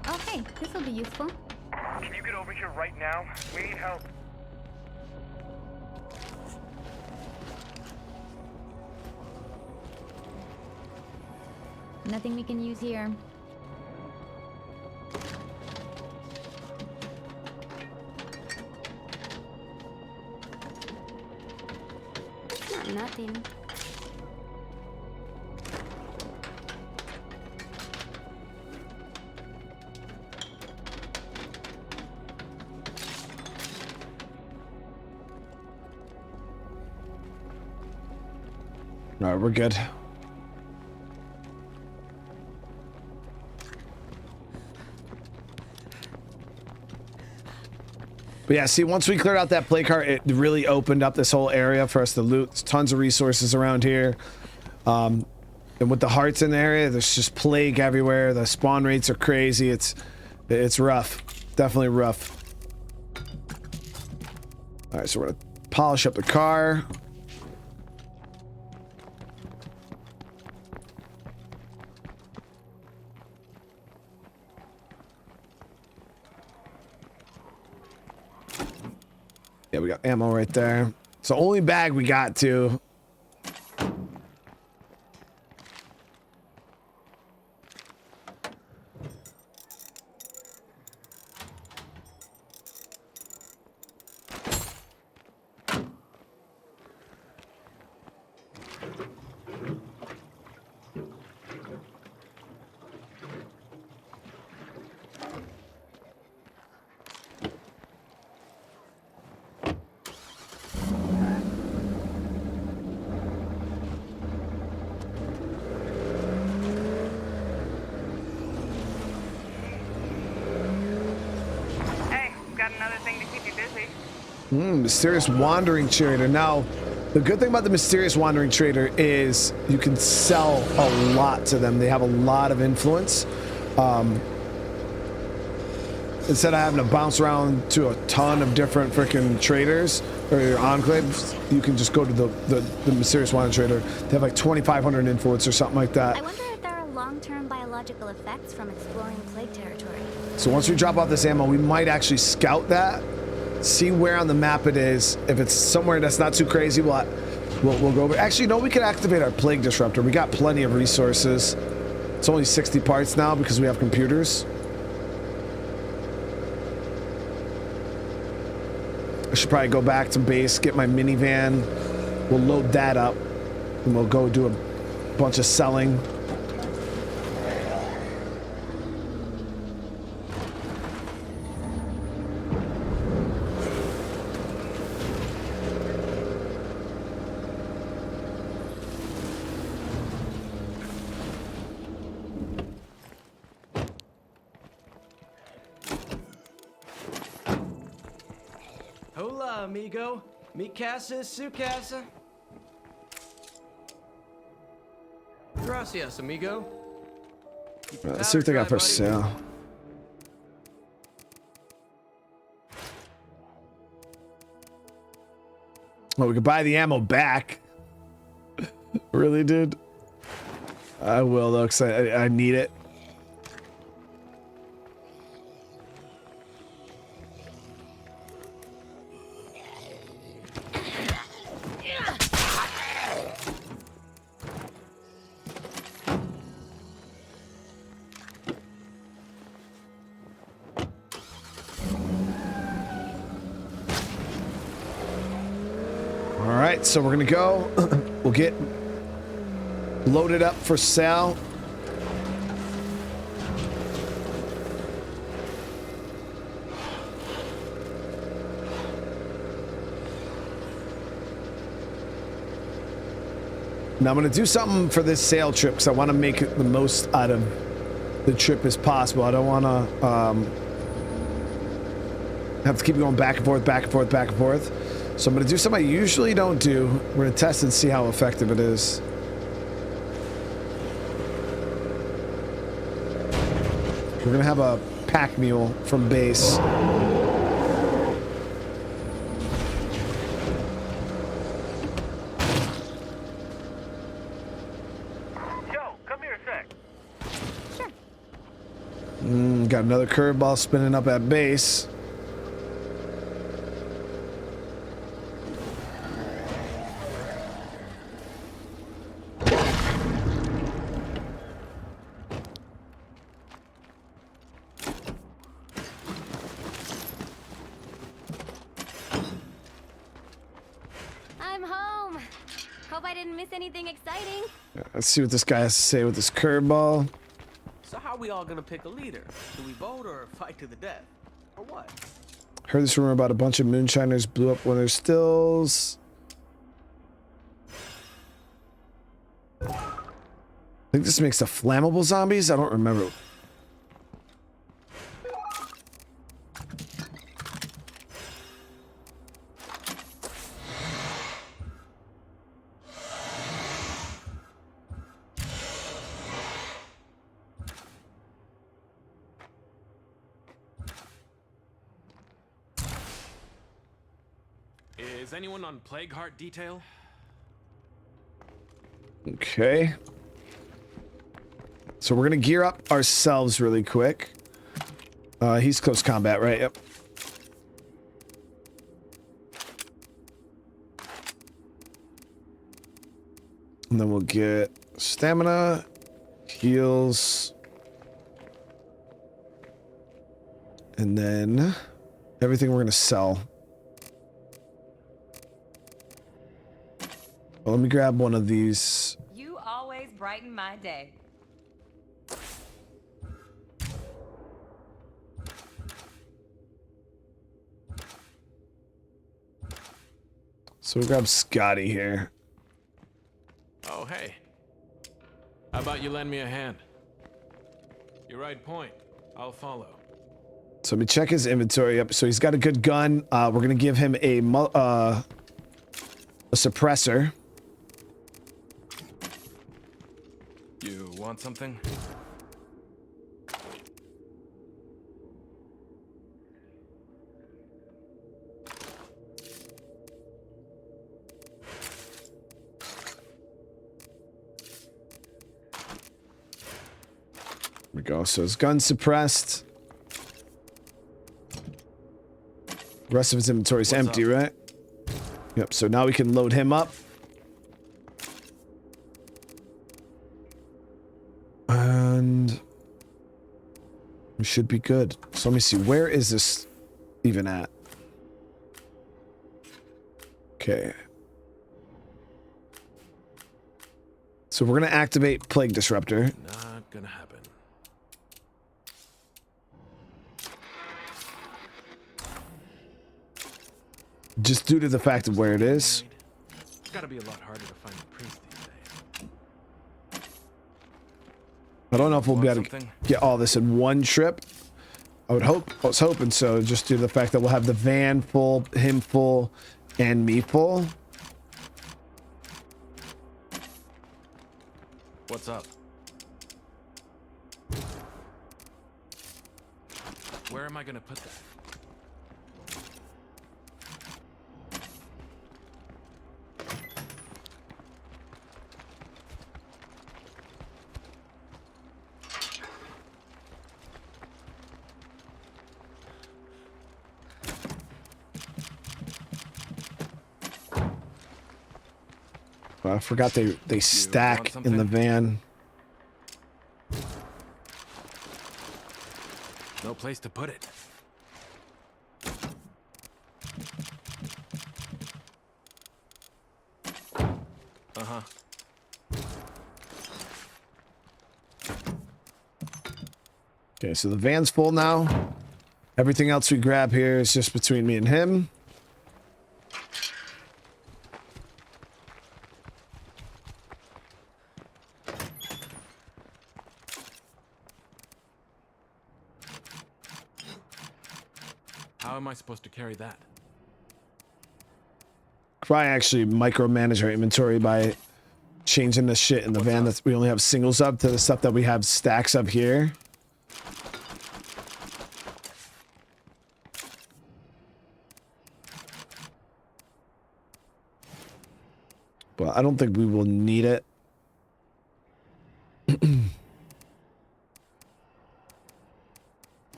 Speaker 3: Oh hey, this will be useful.
Speaker 6: Can you get over here right now? We need help.
Speaker 3: Nothing we can use here. Nothing.
Speaker 1: All right, we're good. But yeah, see, once we cleared out that plague cart, it really opened up this whole area for us to loot. There's tons of resources around here. And with the hearts in the area, there's just plague everywhere. The spawn rates are crazy. It's rough. Definitely rough. All right, so we're gonna polish up the car. Yeah, we got ammo right there. It's the only bag we got to. Mysterious wandering trader. Now, the good thing about the mysterious wandering trader is you can sell a lot to them. They have a lot of influence. Instead of having to bounce around to a ton of different freaking traders or your enclaves, you can just go to the mysterious wandering trader. They have like 2,500 influence or something like that.
Speaker 3: I wonder if there are long-term biological effects from exploring plague territory.
Speaker 1: So once we drop off this ammo, we might actually scout that. See where on the map it is. If it's somewhere that's not too crazy, we'll go over. Actually, no, we can activate our plague disruptor. We got plenty of resources. It's only 60 parts now because we have computers. I should probably go back to base, get my minivan. We'll load that up, and we'll go do a bunch of selling.
Speaker 7: Hola, amigo. Mi casa, su casa. Gracias, amigo.
Speaker 1: Let's see what they got for sale. Well, we could buy the ammo back. Really, dude? I will, though, because I need it. So we're gonna go. We'll get loaded up for sale. Now I'm gonna do something for this sale trip because I want to make the most out of the trip as possible. I don't want to have to keep going back and forth, back and forth, back and forth. So I'm going to do something I usually don't do. We're going to test and see how effective it is. We're going to have a pack mule from base.
Speaker 6: Joe, come here a sec.
Speaker 3: Sure.
Speaker 1: Got another curveball spinning up at base.
Speaker 3: Anything exciting?
Speaker 1: Let's see what this guy has to say with this curveball.
Speaker 7: So how are we all gonna pick a leader? Do we vote or fight to the death? Or what?
Speaker 1: Heard this rumor about a bunch of moonshiners blew up one of their stills. I think this makes the flammable zombies. I don't remember.
Speaker 2: Is anyone on Plague Heart detail?
Speaker 1: Okay. So we're gonna gear up ourselves really quick. He's close combat, right? Yep. And then we'll get stamina, heals, and then everything we're gonna sell. Well, let me grab one of these.
Speaker 8: You always brighten my day.
Speaker 1: So we'll grab Scotty here.
Speaker 2: Oh, hey. How about you lend me a hand? You're right point. I'll follow.
Speaker 1: So let me check his inventory up. So he's got a good gun. We're gonna give him a suppressor.
Speaker 2: You want something?
Speaker 1: There we go. So his gun's suppressed. The rest of his inventory is empty, right? Yep. So now we can load him up. And we should be good. So let me see. Where is this even at? Okay. So we're going to activate Plague Disruptor.
Speaker 2: Not gonna happen.
Speaker 1: Just due to the fact of where it is.
Speaker 2: It's gotta be a lot harder to find a priest these days.
Speaker 1: I don't know if we'll be able to get all this in one trip. I was hoping so, just due to the fact that we'll have the van full, him full, and me full.
Speaker 2: What's up? Where am I gonna put that?
Speaker 1: I forgot they stack in the van.
Speaker 2: No place to put it. Uh-huh.
Speaker 1: Okay, so the van's full now. Everything else we grab here is just between me and him.
Speaker 2: How am I supposed to carry that?
Speaker 1: Probably actually micromanage our inventory by changing the shit in the van that we only have singles of to the stuff that we have stacks of here. But I don't think we will need it.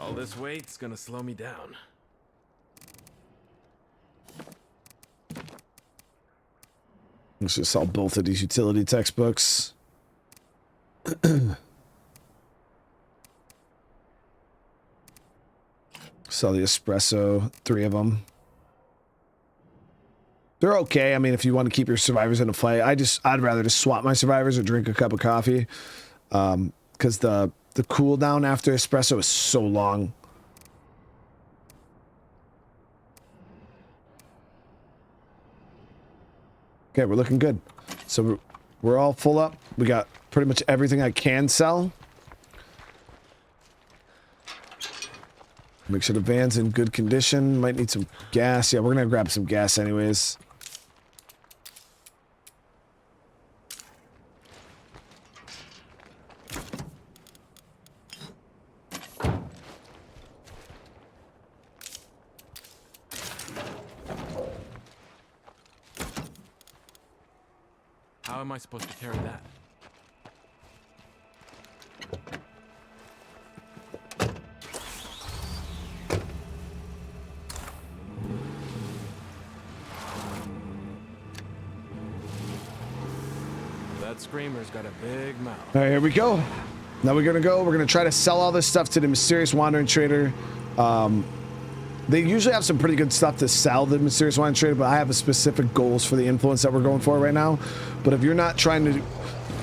Speaker 2: All this weight's gonna slow me down.
Speaker 1: Let's just sell both of these utility textbooks. Sell the espresso, 3 of them. They're okay. I mean, if you want to keep your survivors in a fight, I'd rather just swap my survivors or drink a cup of coffee. Because the cooldown after espresso is so long. Okay, we're looking good. So we're all full up. We got pretty much everything I can sell. Make sure the van's in good condition. Might need some gas. Yeah, we're gonna grab some gas anyways.
Speaker 2: How am I supposed to carry that? That screamer's got a big mouth.
Speaker 1: All right, here we go. Now we're gonna try to sell all this stuff to the mysterious wandering trader. They usually have some pretty good stuff to sell, the mysterious wandering trader, but I have a specific goals for the influence that we're going for right now. But if you're not trying to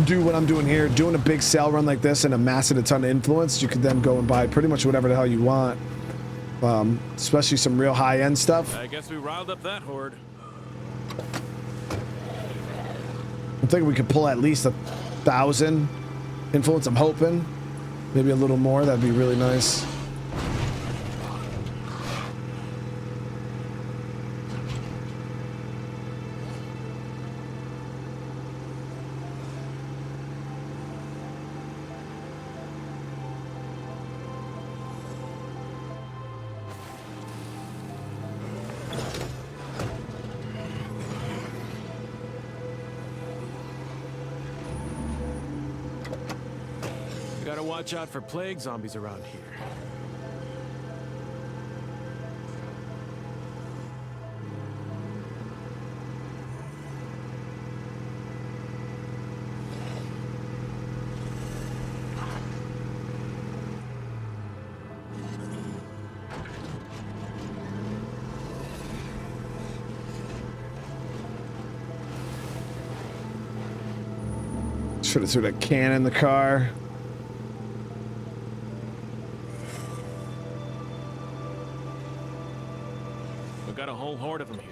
Speaker 1: do what I'm doing here, doing a big sale run like this and amassing a ton of influence, you could then go and buy pretty much whatever the hell you want. Especially some real high-end stuff.
Speaker 2: I guess we riled up that horde.
Speaker 1: I'm thinking we could pull at least 1,000 influence. I'm hoping. Maybe a little more. That'd be really nice.
Speaker 2: Gotta watch out for plague zombies around here.
Speaker 1: Should have threw that can in the car.
Speaker 2: We've got a whole horde of them here.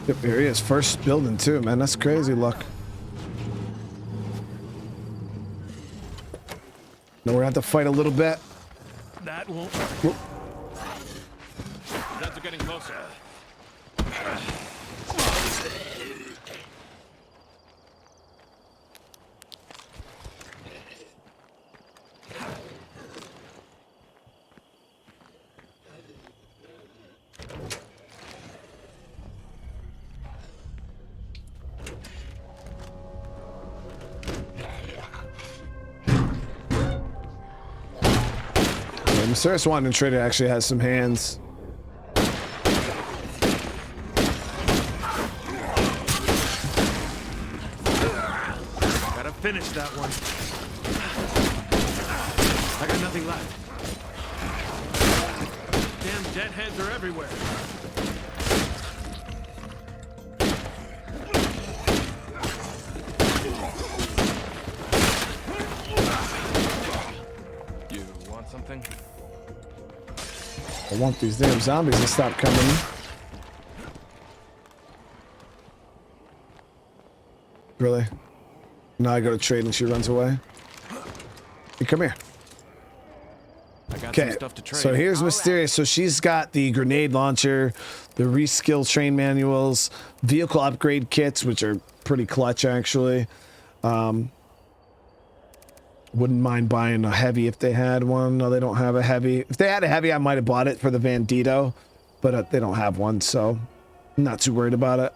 Speaker 1: Yep, here he is. First building too, man. That's crazy luck. Now we're gonna have to fight a little bit.
Speaker 2: That won't. That's getting closer.
Speaker 1: Mysterious Wanton Trader actually has some hands.
Speaker 2: Gotta finish that one. I got nothing left. Damn deadheads are everywhere. You want something?
Speaker 1: I want these damn zombies to stop coming. Really? Now I go to trade and she runs away. Hey, come here.
Speaker 2: I got some stuff to trade.
Speaker 1: So here's Mysterious. So she's got the grenade launcher, the reskill train manuals, vehicle upgrade kits, which are pretty clutch actually. Wouldn't mind buying a heavy if they had one. No, they don't have a heavy. If they had a heavy, I might have bought it for the Bandito, but they don't have one, so I'm not too worried about it.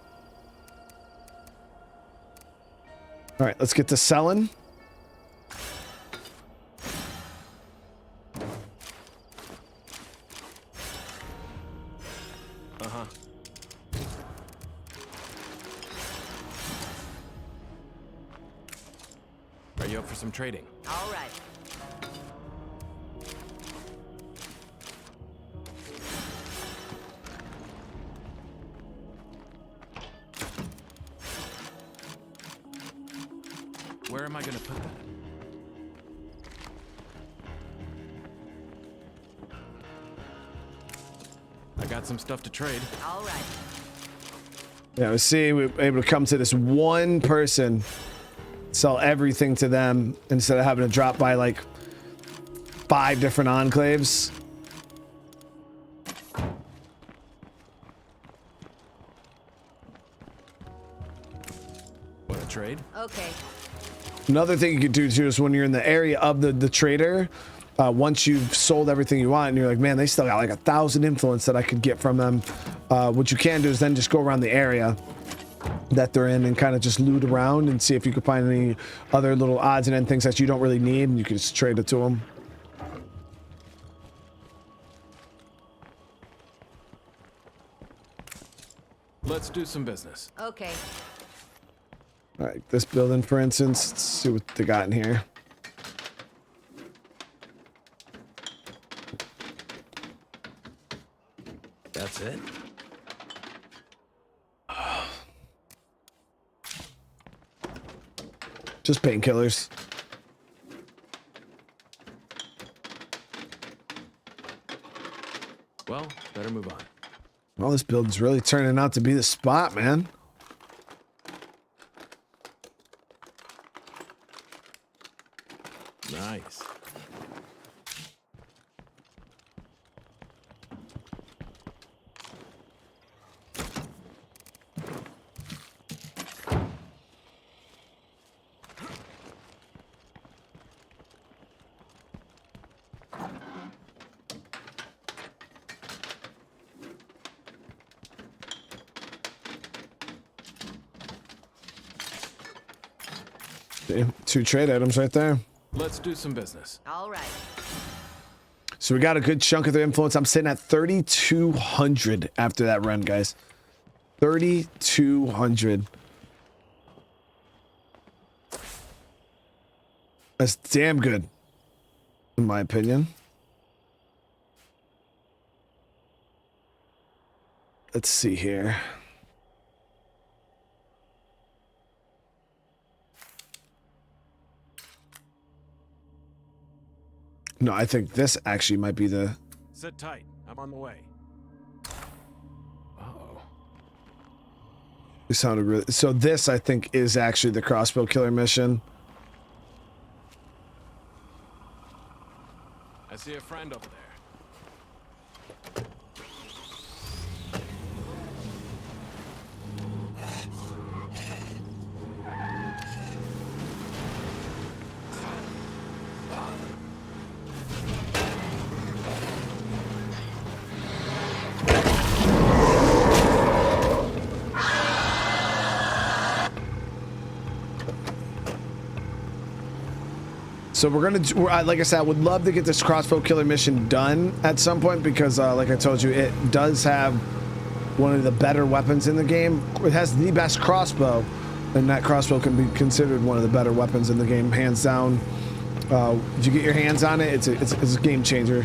Speaker 1: All right, let's get to selling.
Speaker 2: Uh-huh. Are you up for some trading?
Speaker 8: All right.
Speaker 2: Where am I gonna put that? I got some stuff to trade.
Speaker 8: All right.
Speaker 1: Yeah, we see we're able to come to this one person, sell everything to them instead of having to drop by like 5 different enclaves.
Speaker 2: What a trade?
Speaker 8: Okay.
Speaker 1: Another thing you could do too is when you're in the area of the trader, once you've sold everything you want and you're like, man, they still got like 1,000 influence that I could get from them. What you can do is then just go around the area that they're in and kind of just loot around and see if you can find any other little odds and end things that you don't really need, and you can just trade it to them.
Speaker 2: Let's do some business.
Speaker 8: Okay.
Speaker 1: All right, this building, for instance, let's see what they got in here.
Speaker 2: That's it?
Speaker 1: Just painkillers.
Speaker 2: Well, better move on.
Speaker 1: Well, this building's really turning out to be the spot, man.
Speaker 2: Nice.
Speaker 1: See, 2 trade items right there.
Speaker 2: Let's do some business.
Speaker 8: All right.
Speaker 1: So we got a good chunk of their influence. I'm sitting at 3,200 after that run, guys. 3,200. That's damn good, in my opinion. Let's see here. No, I think this actually might be the...
Speaker 2: Sit tight. I'm on the way. Uh-oh.
Speaker 1: It sounded really... So this, I think, is actually the crossbow killer mission.
Speaker 2: I see a friend over there.
Speaker 1: So we're gonna, like I said, I would love to get this crossbow killer mission done at some point because, like I told you, it does have one of the better weapons in the game. It has the best crossbow, and that crossbow can be considered one of the better weapons in the game, hands down. If you get your hands on it, it's a game changer.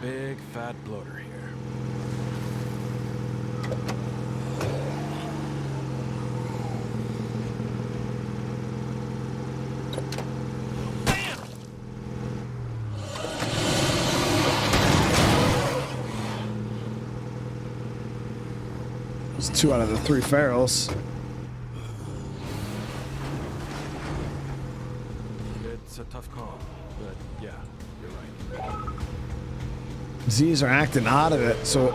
Speaker 2: Big fat bloater here.
Speaker 1: It's 2 out of the 3 ferals.
Speaker 2: It's a tough call, but yeah, you're right.
Speaker 1: Z's are acting out of it, so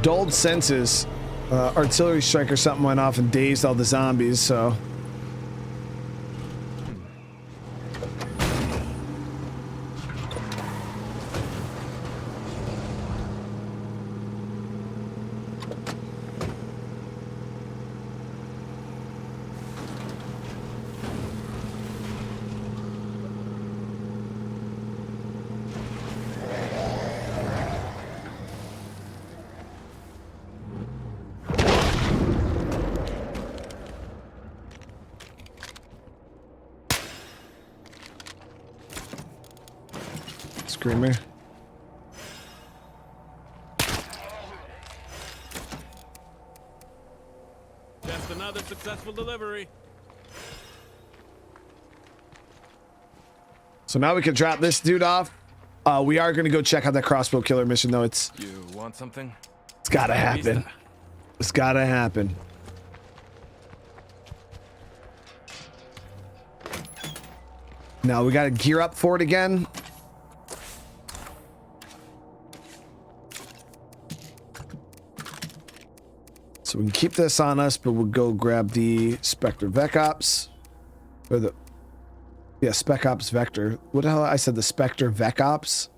Speaker 1: dulled senses. Artillery strike or something went off and dazed all the zombies, so. Screamer.
Speaker 2: Just another successful delivery.
Speaker 1: So now we can drop this dude off. We are going to go check out that crossbow killer mission, though. It's
Speaker 2: Want something?
Speaker 1: It's gotta happen. It's gotta happen. Now we gotta gear up for it again. So we can keep this on us, but we'll go grab the Spectre Vec Ops. Or the... Yeah, Spec Ops Vector. What the hell? I said the Spectre Vec Ops.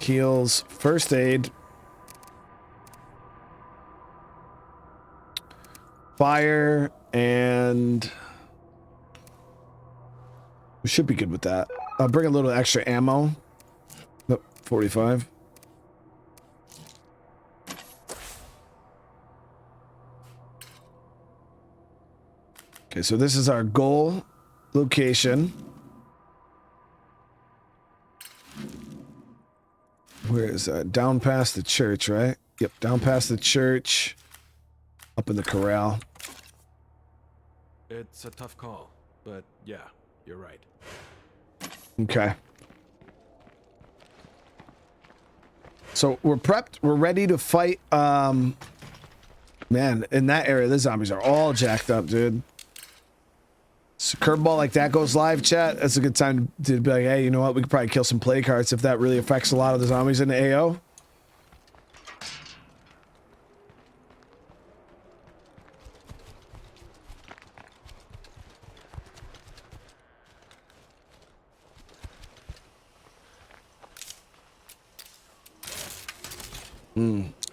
Speaker 1: Heals, first aid, fire, and we should be good with that. I'll bring a little extra ammo. Nope, 45. Okay, so this is our goal location. Where is that? Down past the church, right? Yep, down past the church. Up in the corral.
Speaker 2: It's a tough call, but yeah, you're right.
Speaker 1: Okay. So we're prepped. We're ready to fight. Man, in that area, the zombies are all jacked up, dude. So curveball like that goes live, chat. That's a good time to be like, hey, you know what? We could probably kill some play cards if that really affects a lot of the zombies in the AO.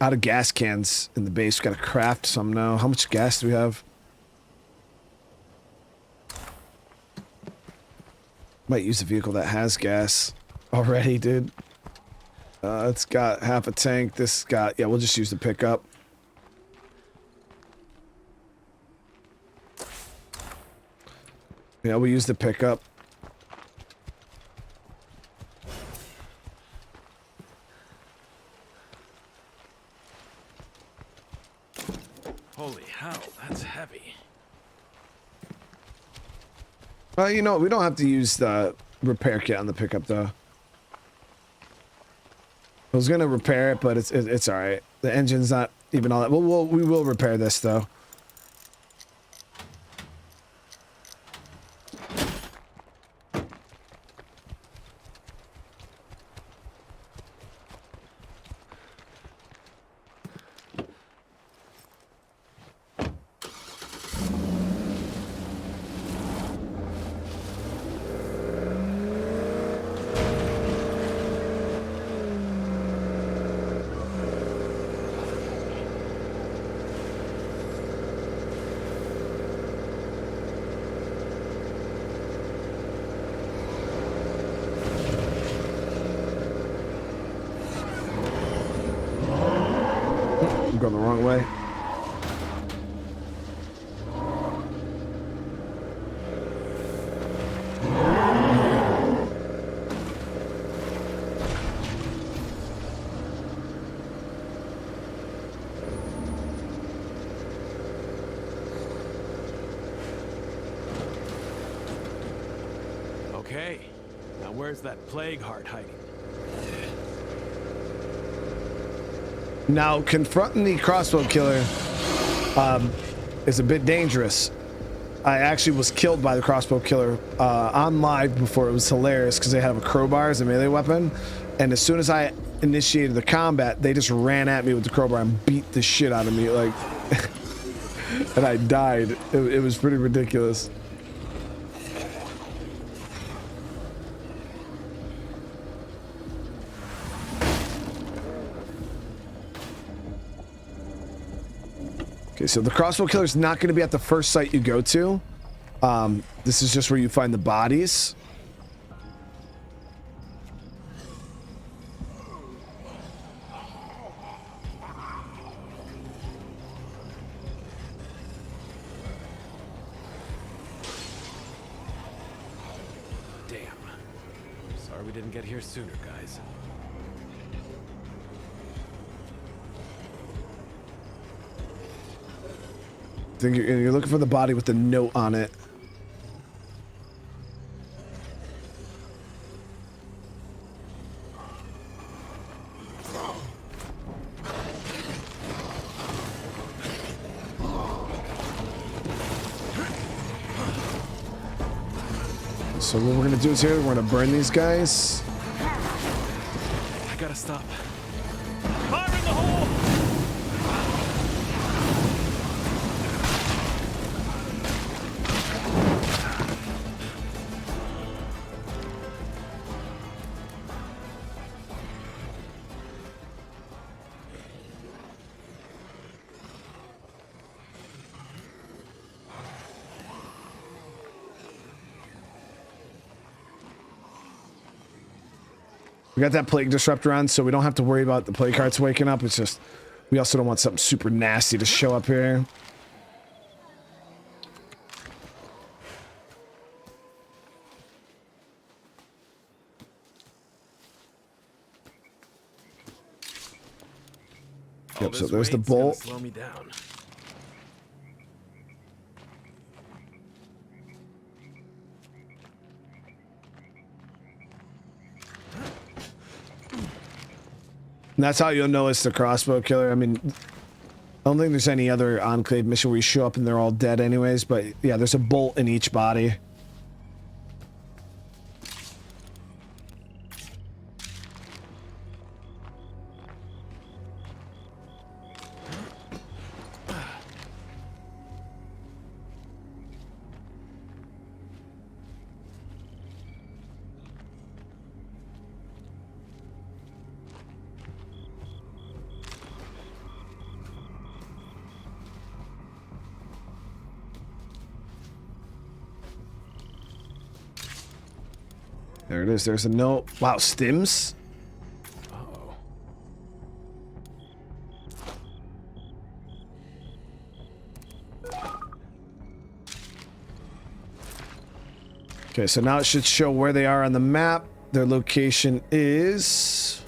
Speaker 1: Out of gas cans in the base. We gotta craft some now. How much gas do we have? Might use a vehicle that has gas already, dude. It's got half a tank. This got, yeah, we'll just use the pickup. Yeah, we use the pickup.
Speaker 2: Holy hell, that's heavy.
Speaker 1: Well, you know, we don't have to use the repair kit on the pickup, though. I was gonna repair it, but it's all right. The engine's not even all that. We will repair this, though. I'm going the wrong way.
Speaker 2: Okay, now where's that plague heart hiding?
Speaker 1: Now, confronting the crossbow killer is a bit dangerous. I actually was killed by the crossbow killer on live before. It was hilarious because they have a crowbar as a melee weapon. And as soon as I initiated the combat, they just ran at me with the crowbar and beat the shit out of me. Like, and I died. It was pretty ridiculous. Okay, so the crossbow killer is not going to be at the first site you go to. This is just where you find the bodies.
Speaker 2: Damn. Sorry we didn't get here sooner, guys.
Speaker 1: I think you're looking for the body with the note on it. So what we're gonna do is here, we're gonna burn these guys.
Speaker 2: I gotta stop. Fire in the hole!
Speaker 1: We got that plague disruptor on, so we don't have to worry about the plague hearts waking up. It's just, we also don't want something super nasty to show up here. Yep, so there's the bolt.
Speaker 2: Slow me down.
Speaker 1: And that's how you'll know it's the crossbow killer. I mean, I don't think there's any other Enclave mission where you show up and they're all dead anyways, but yeah, there's a bolt in each body. There it is. There's a note. Wow, stims?
Speaker 2: Uh-oh.
Speaker 1: Okay, so now it should show where they are on the map. Their location is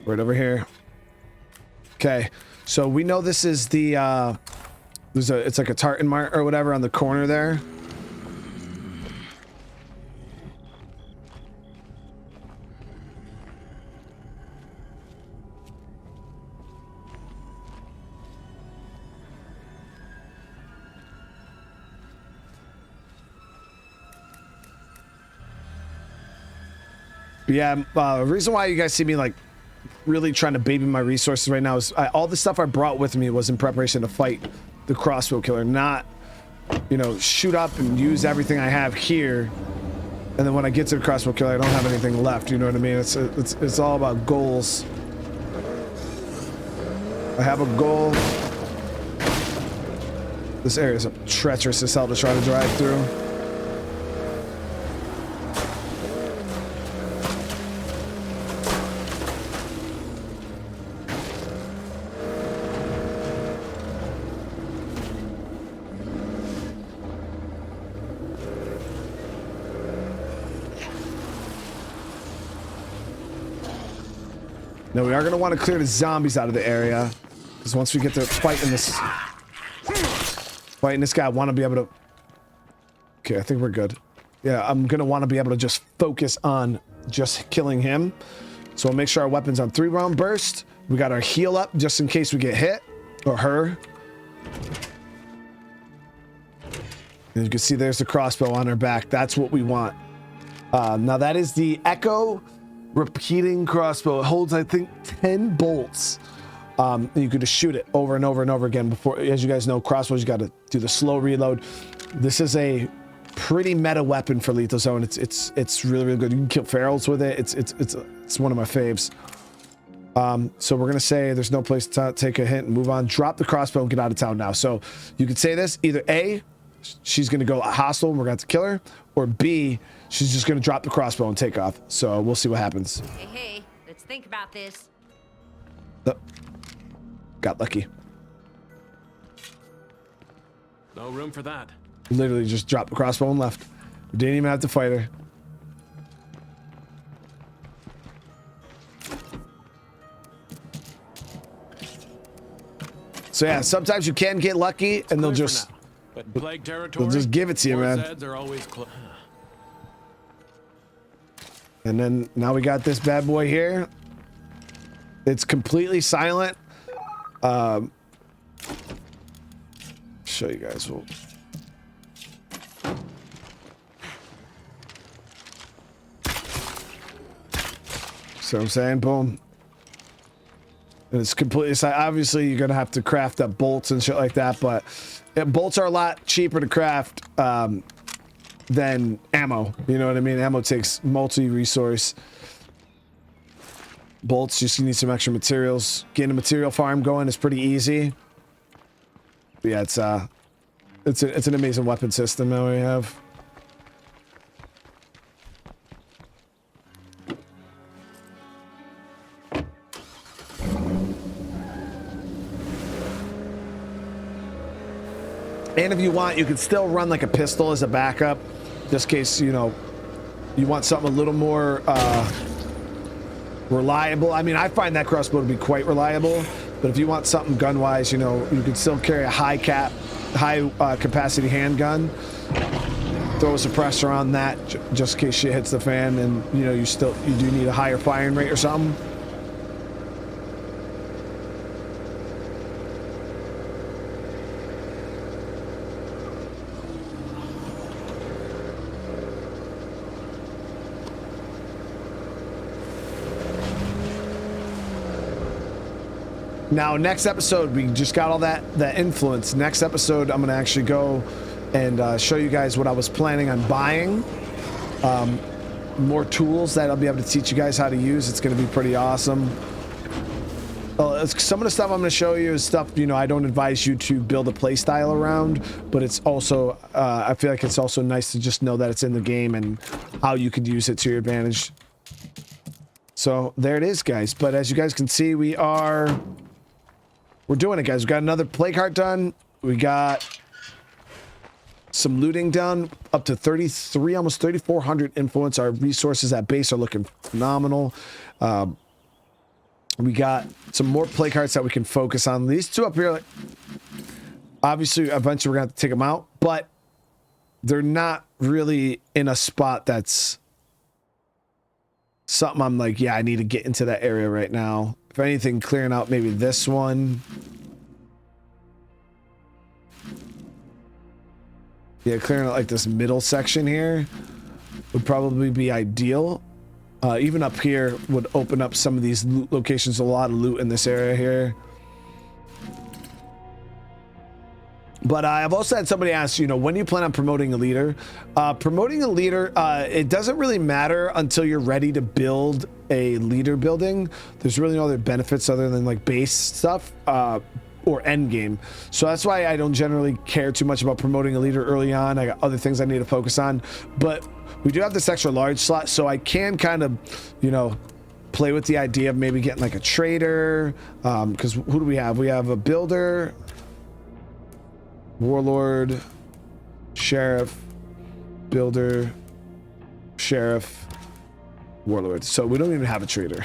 Speaker 1: right over here. Okay, so we know this is the it's like a Tartan Mart or whatever on the corner there. Yeah, the reason why you guys see me like really trying to baby my resources right now is all the stuff I brought with me was in preparation to fight the crossbow killer, not, you know, shoot up and use everything I have here, and then when I get to the crossbow killer, I don't have anything left. You know what I mean? It's all about goals. I have a goal. This area is treacherous as hell to try to drive through. Now we are going to want to clear the zombies out of the area, because once we get to fighting this guy, I want to be able to... Okay, I think we're good. Yeah, I'm going to want to be able to just focus on just killing him. So we'll make sure our weapon's on 3-round burst. We got our heal up just in case we get hit, or her. And you can see there's the crossbow on her back. That's what we want. Now that is the Echo repeating crossbow. It holds, I think, 10 bolts. And you could just shoot it over and over and over again. Before, as you guys know, crossbows, you got to do the slow reload. This is a pretty meta weapon for Lethal Zone. It's really, really good. You can kill ferals with it. It's one of my faves. So we're gonna say there's no place to take a hint and move on. Drop the crossbow and get out of town now. So you could say this: either A, she's gonna go hostile and we're gonna have to kill her, or B, she's just gonna drop the crossbow and take off. So we'll see what happens.
Speaker 8: Hey, let's think about this.
Speaker 1: Got lucky.
Speaker 2: No room for that.
Speaker 1: Literally just dropped the crossbow and left. Didn't even have to fight her. So yeah, sometimes you can get lucky and they'll just...
Speaker 2: But plague territory,
Speaker 1: they'll just give it to you, man.
Speaker 2: They're always
Speaker 1: And then now we got this bad boy here. It's completely silent. Show you guys. So I'm saying, boom. And it's completely silent. Obviously, you're gonna have to craft up bolts and shit like that, but bolts are a lot cheaper to craft than ammo. You know what I mean? Ammo takes multi-resource. Bolts, just you need some extra materials. Getting a material farm going is pretty easy. But yeah, it's an amazing weapon system that we have. And if you want, you can still run like a pistol as a backup, just in case, you know, you want something a little more reliable. I mean, I find that crossbow to be quite reliable, but if you want something gun-wise, you know, you can still carry a high capacity handgun. Throw a suppressor on that just in case shit hits the fan, and you know, you do need a higher firing rate or something. Now, next episode, we just got all that influence. Next episode, I'm going to actually go and show you guys what I was planning on buying. More tools that I'll be able to teach you guys how to use. It's going to be pretty awesome. Some of the stuff I'm going to show you is stuff, you know, I don't advise you to build a play style around, but it's also, I feel like it's also nice to just know that it's in the game and how you could use it to your advantage. So there it is, guys. But as you guys can see, we're doing it, guys. We got another plague heart done. We got some looting done, up to 33, almost 3,400 influence. Our resources at base are looking phenomenal. We got some more play cards that we can focus on. These two up here, like, obviously, eventually we're going to have to take them out, but they're not really in a spot that's something I'm like, yeah, I need to get into that area right now. If anything, clearing out maybe this one. Yeah, clearing out like this middle section here would probably be ideal. Even up here would open up some of these loot locations, a lot of loot in this area here. But I've also had somebody ask, you know, when do you plan on promoting a leader? Promoting a leader, it doesn't really matter until you're ready to build a leader building. There's really no other benefits other than like base stuff or end game. So that's why I don't generally care too much about promoting a leader early on. I got other things I need to focus on. But we do have this extra large slot, so I can kind of, you know, play with the idea of maybe getting like a trader. Because who do we have? We have a builder, warlord, sheriff, builder, sheriff, warlord. So we don't even have a trader.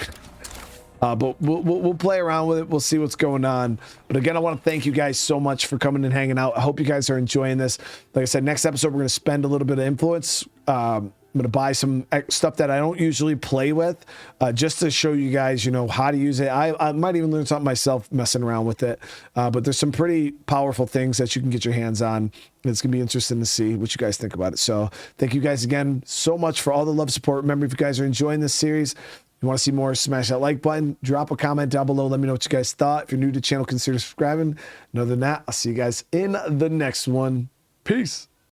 Speaker 1: But we'll play around with it. We'll see what's going on. But again, I want to thank you guys so much for coming and hanging out. I hope you guys are enjoying this. Like I said, next episode, we're going to spend a little bit of influence. I'm going to buy some stuff that I don't usually play with, just to show you guys, you know, how to use it. I might even learn something myself messing around with it. But there's some pretty powerful things that you can get your hands on. It's going to be interesting to see what you guys think about it. So thank you guys again so much for all the love, support. Remember, if you guys are enjoying this series, you want to see more, smash that like button, drop a comment down below. Let me know what you guys thought. If you're new to the channel, consider subscribing. And other than that, I'll see you guys in the next one. Peace.